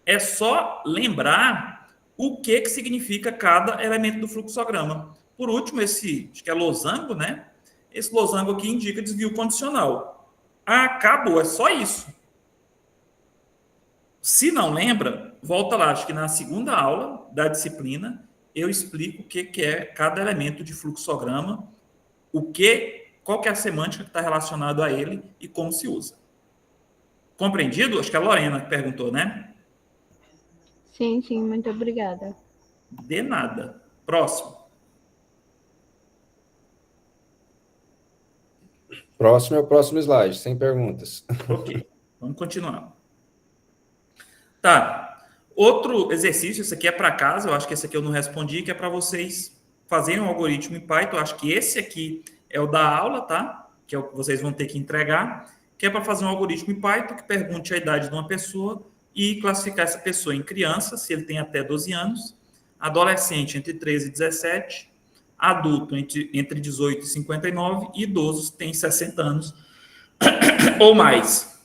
[SPEAKER 1] É só lembrar o que significa cada elemento do fluxograma. Por último, esse, acho que é losango, né? Esse losango aqui indica desvio condicional. Ah, acabou, é só isso. Se não lembra, volta lá, acho que na segunda aula da disciplina, eu explico o que é cada elemento de fluxograma, qual que é a semântica que está relacionada a ele e como se usa. Compreendido? Acho que é a Lorena que perguntou, né?
[SPEAKER 11] Sim, muito obrigada.
[SPEAKER 1] De nada. Próximo.
[SPEAKER 2] Próximo é o próximo slide, sem perguntas.
[SPEAKER 1] Ok, vamos continuar. Tá. Outro exercício, esse aqui é para casa, eu acho que esse aqui eu não respondi, que é para vocês fazerem um algoritmo em Python. Eu acho que esse aqui é o da aula, tá? Que é o que vocês vão ter que entregar, que é para fazer um algoritmo em Python que pergunte a idade de uma pessoa e classificar essa pessoa em criança, se ele tem até 12 anos, adolescente entre 13 e 17, adulto entre 18 e 59 e idosos tem 60 anos ou mais.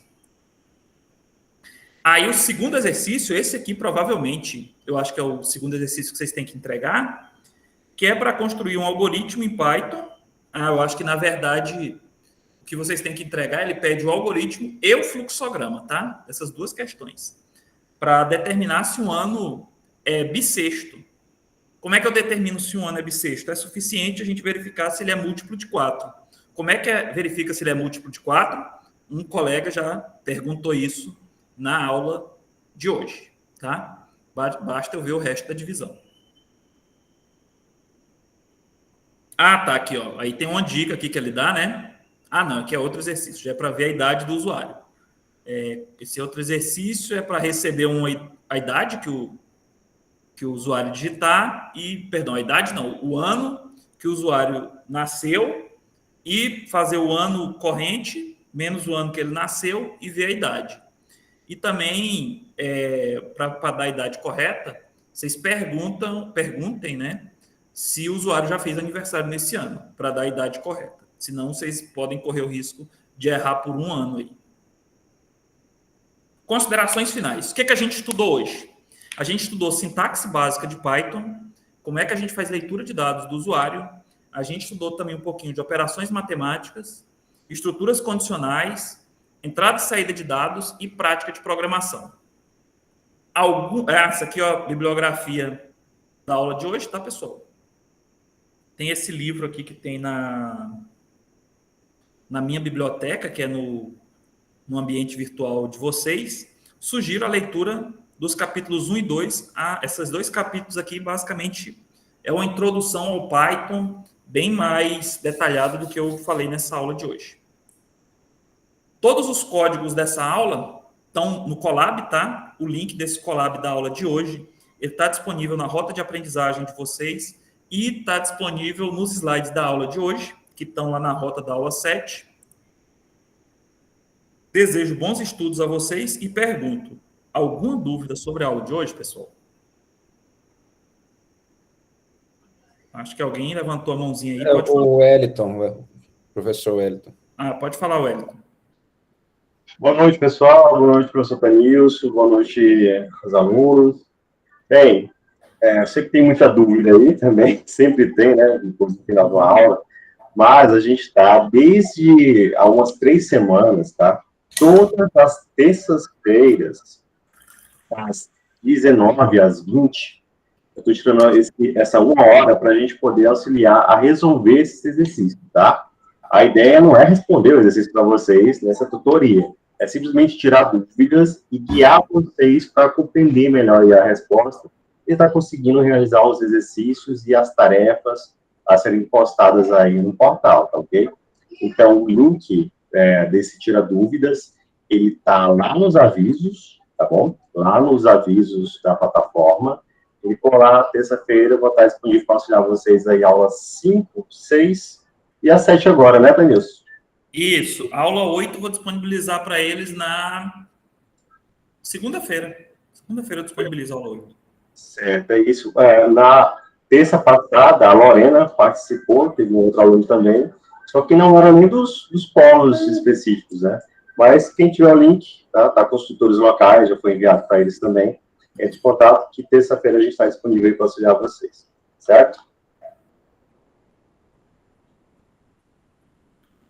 [SPEAKER 1] Aí o segundo exercício, esse aqui provavelmente, eu acho que é o segundo exercício que vocês têm que entregar, que é para construir um algoritmo em Python. Eu acho que, na verdade, o que vocês têm que entregar, ele pede o algoritmo e o fluxograma, tá? Essas duas questões. Para determinar se um ano é bissexto. Como é que eu determino se um ano é bissexto? É suficiente a gente verificar se ele é múltiplo de 4. Como é que verifica se ele é múltiplo de 4? Um colega já perguntou isso na aula de hoje, tá? Basta eu ver o resto da divisão. Ah, tá, aqui, ó. Aí tem uma dica aqui que ele dá, né? Ah, não, aqui é outro exercício, já é para ver a idade do usuário. Esse outro exercício é para receber a idade que o usuário digitar a idade não, o ano que o usuário nasceu e fazer o ano corrente menos o ano que ele nasceu e ver a idade. E também, para dar a idade correta, vocês perguntem, né, se o usuário já fez aniversário nesse ano, para dar a idade correta. Senão, vocês podem correr o risco de errar por um ano aí. Considerações finais. O que a gente estudou hoje? A gente estudou sintaxe básica de Python, como é que a gente faz leitura de dados do usuário, a gente estudou também um pouquinho de operações matemáticas estruturas condicionais, entrada e saída de dados e prática de programação. Essa aqui, ó, bibliografia da aula de hoje, tá, pessoal? Tem esse livro aqui que tem na minha biblioteca, que é no ambiente virtual de vocês. Sugiro a leitura dos capítulos 1 e 2. Esses 2 capítulos aqui, basicamente, é uma introdução ao Python bem mais detalhado do que eu falei nessa aula de hoje. Todos os códigos dessa aula estão no Colab, tá? O link desse Colab da aula de hoje, ele está disponível na rota de aprendizagem de vocês e está disponível nos slides da aula de hoje, que estão lá na rota da aula 7. Desejo bons estudos a vocês e pergunto, alguma dúvida sobre a aula de hoje, pessoal? Acho que alguém levantou a mãozinha aí. Pode falar.
[SPEAKER 2] O Wellington, professor Wellington.
[SPEAKER 1] Pode falar, Wellington.
[SPEAKER 18] Boa noite, pessoal. Boa noite, professor Penilson. Boa noite aos alunos. Bem, eu sei que tem muita dúvida aí também, sempre tem, né, depois do final da aula, mas a gente está, desde há umas 3 semanas, tá? Todas as terças-feiras, das 19 às 20, eu estou tirando essa 1 hora para a gente poder auxiliar a resolver esses exercícios, tá? A ideia não é responder o exercício para vocês nessa tutoria, é simplesmente tirar dúvidas e guiar vocês para compreender melhor a resposta e estar conseguindo realizar os exercícios e as tarefas a serem postadas aí no portal, tá ok? Então, o link desse Tira Dúvidas, ele está lá nos avisos, tá bom? Lá nos avisos da plataforma. Ele por lá, terça-feira, eu vou estar disponível para auxiliar vocês aí, aulas 5, 6 e a 7 agora, né, Penilson?
[SPEAKER 1] Isso. Aula 8 vou disponibilizar para eles na segunda-feira. Segunda-feira eu disponibilizo a aula 8.
[SPEAKER 18] Certo, é isso. Na terça passada, a Lorena participou, teve um outro aluno também, só que não era nem dos polos específicos, né? Mas quem tiver o link, tá com os tutores locais, já foi enviado para eles também. Entre em contato que terça-feira a gente está disponível para auxiliar vocês, certo?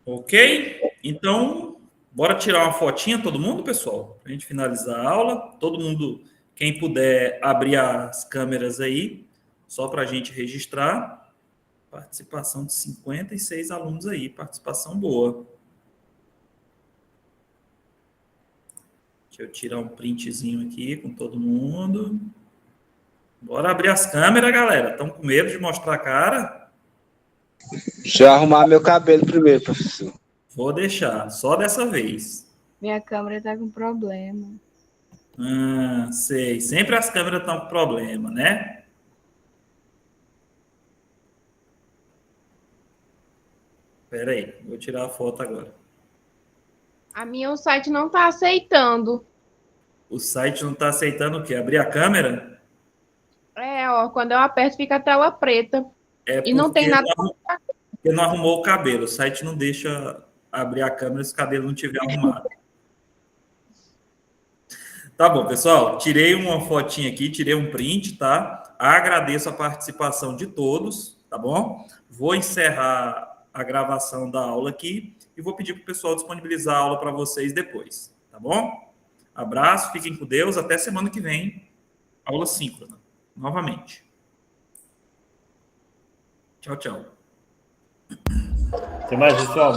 [SPEAKER 1] Ok? Então, bora tirar uma fotinha, todo mundo, pessoal? Para a gente finalizar a aula. Todo mundo, quem puder abrir as câmeras aí, só para a gente registrar. Participação de 56 alunos aí, participação boa. Deixa eu tirar um printzinho aqui com todo mundo. Bora abrir as câmeras, galera. Estão com medo de mostrar a cara?
[SPEAKER 6] Deixa eu arrumar meu cabelo primeiro, professor.
[SPEAKER 1] Vou deixar, só dessa vez.
[SPEAKER 13] Minha câmera tá com problema.
[SPEAKER 1] Sei. Sempre as câmeras estão com problema, né? Espera aí, vou tirar a foto agora.
[SPEAKER 19] A minha, o site não tá aceitando.
[SPEAKER 1] O site não está aceitando o quê? Abrir a câmera?
[SPEAKER 19] Quando eu aperto fica a tela preta. E não tem nada.
[SPEAKER 1] Porque não arrumou o cabelo. O site não deixa abrir a câmera se o cabelo não estiver arrumado. Tá bom, pessoal. Tirei uma fotinha aqui, tirei um print, tá? Agradeço a participação de todos, tá bom? Vou encerrar a gravação da aula aqui e vou pedir para o pessoal disponibilizar a aula para vocês depois, tá bom? Abraço, fiquem com Deus. Até semana que vem. Aula síncrona, novamente. Tchau, tchau.
[SPEAKER 20] Até mais, pessoal.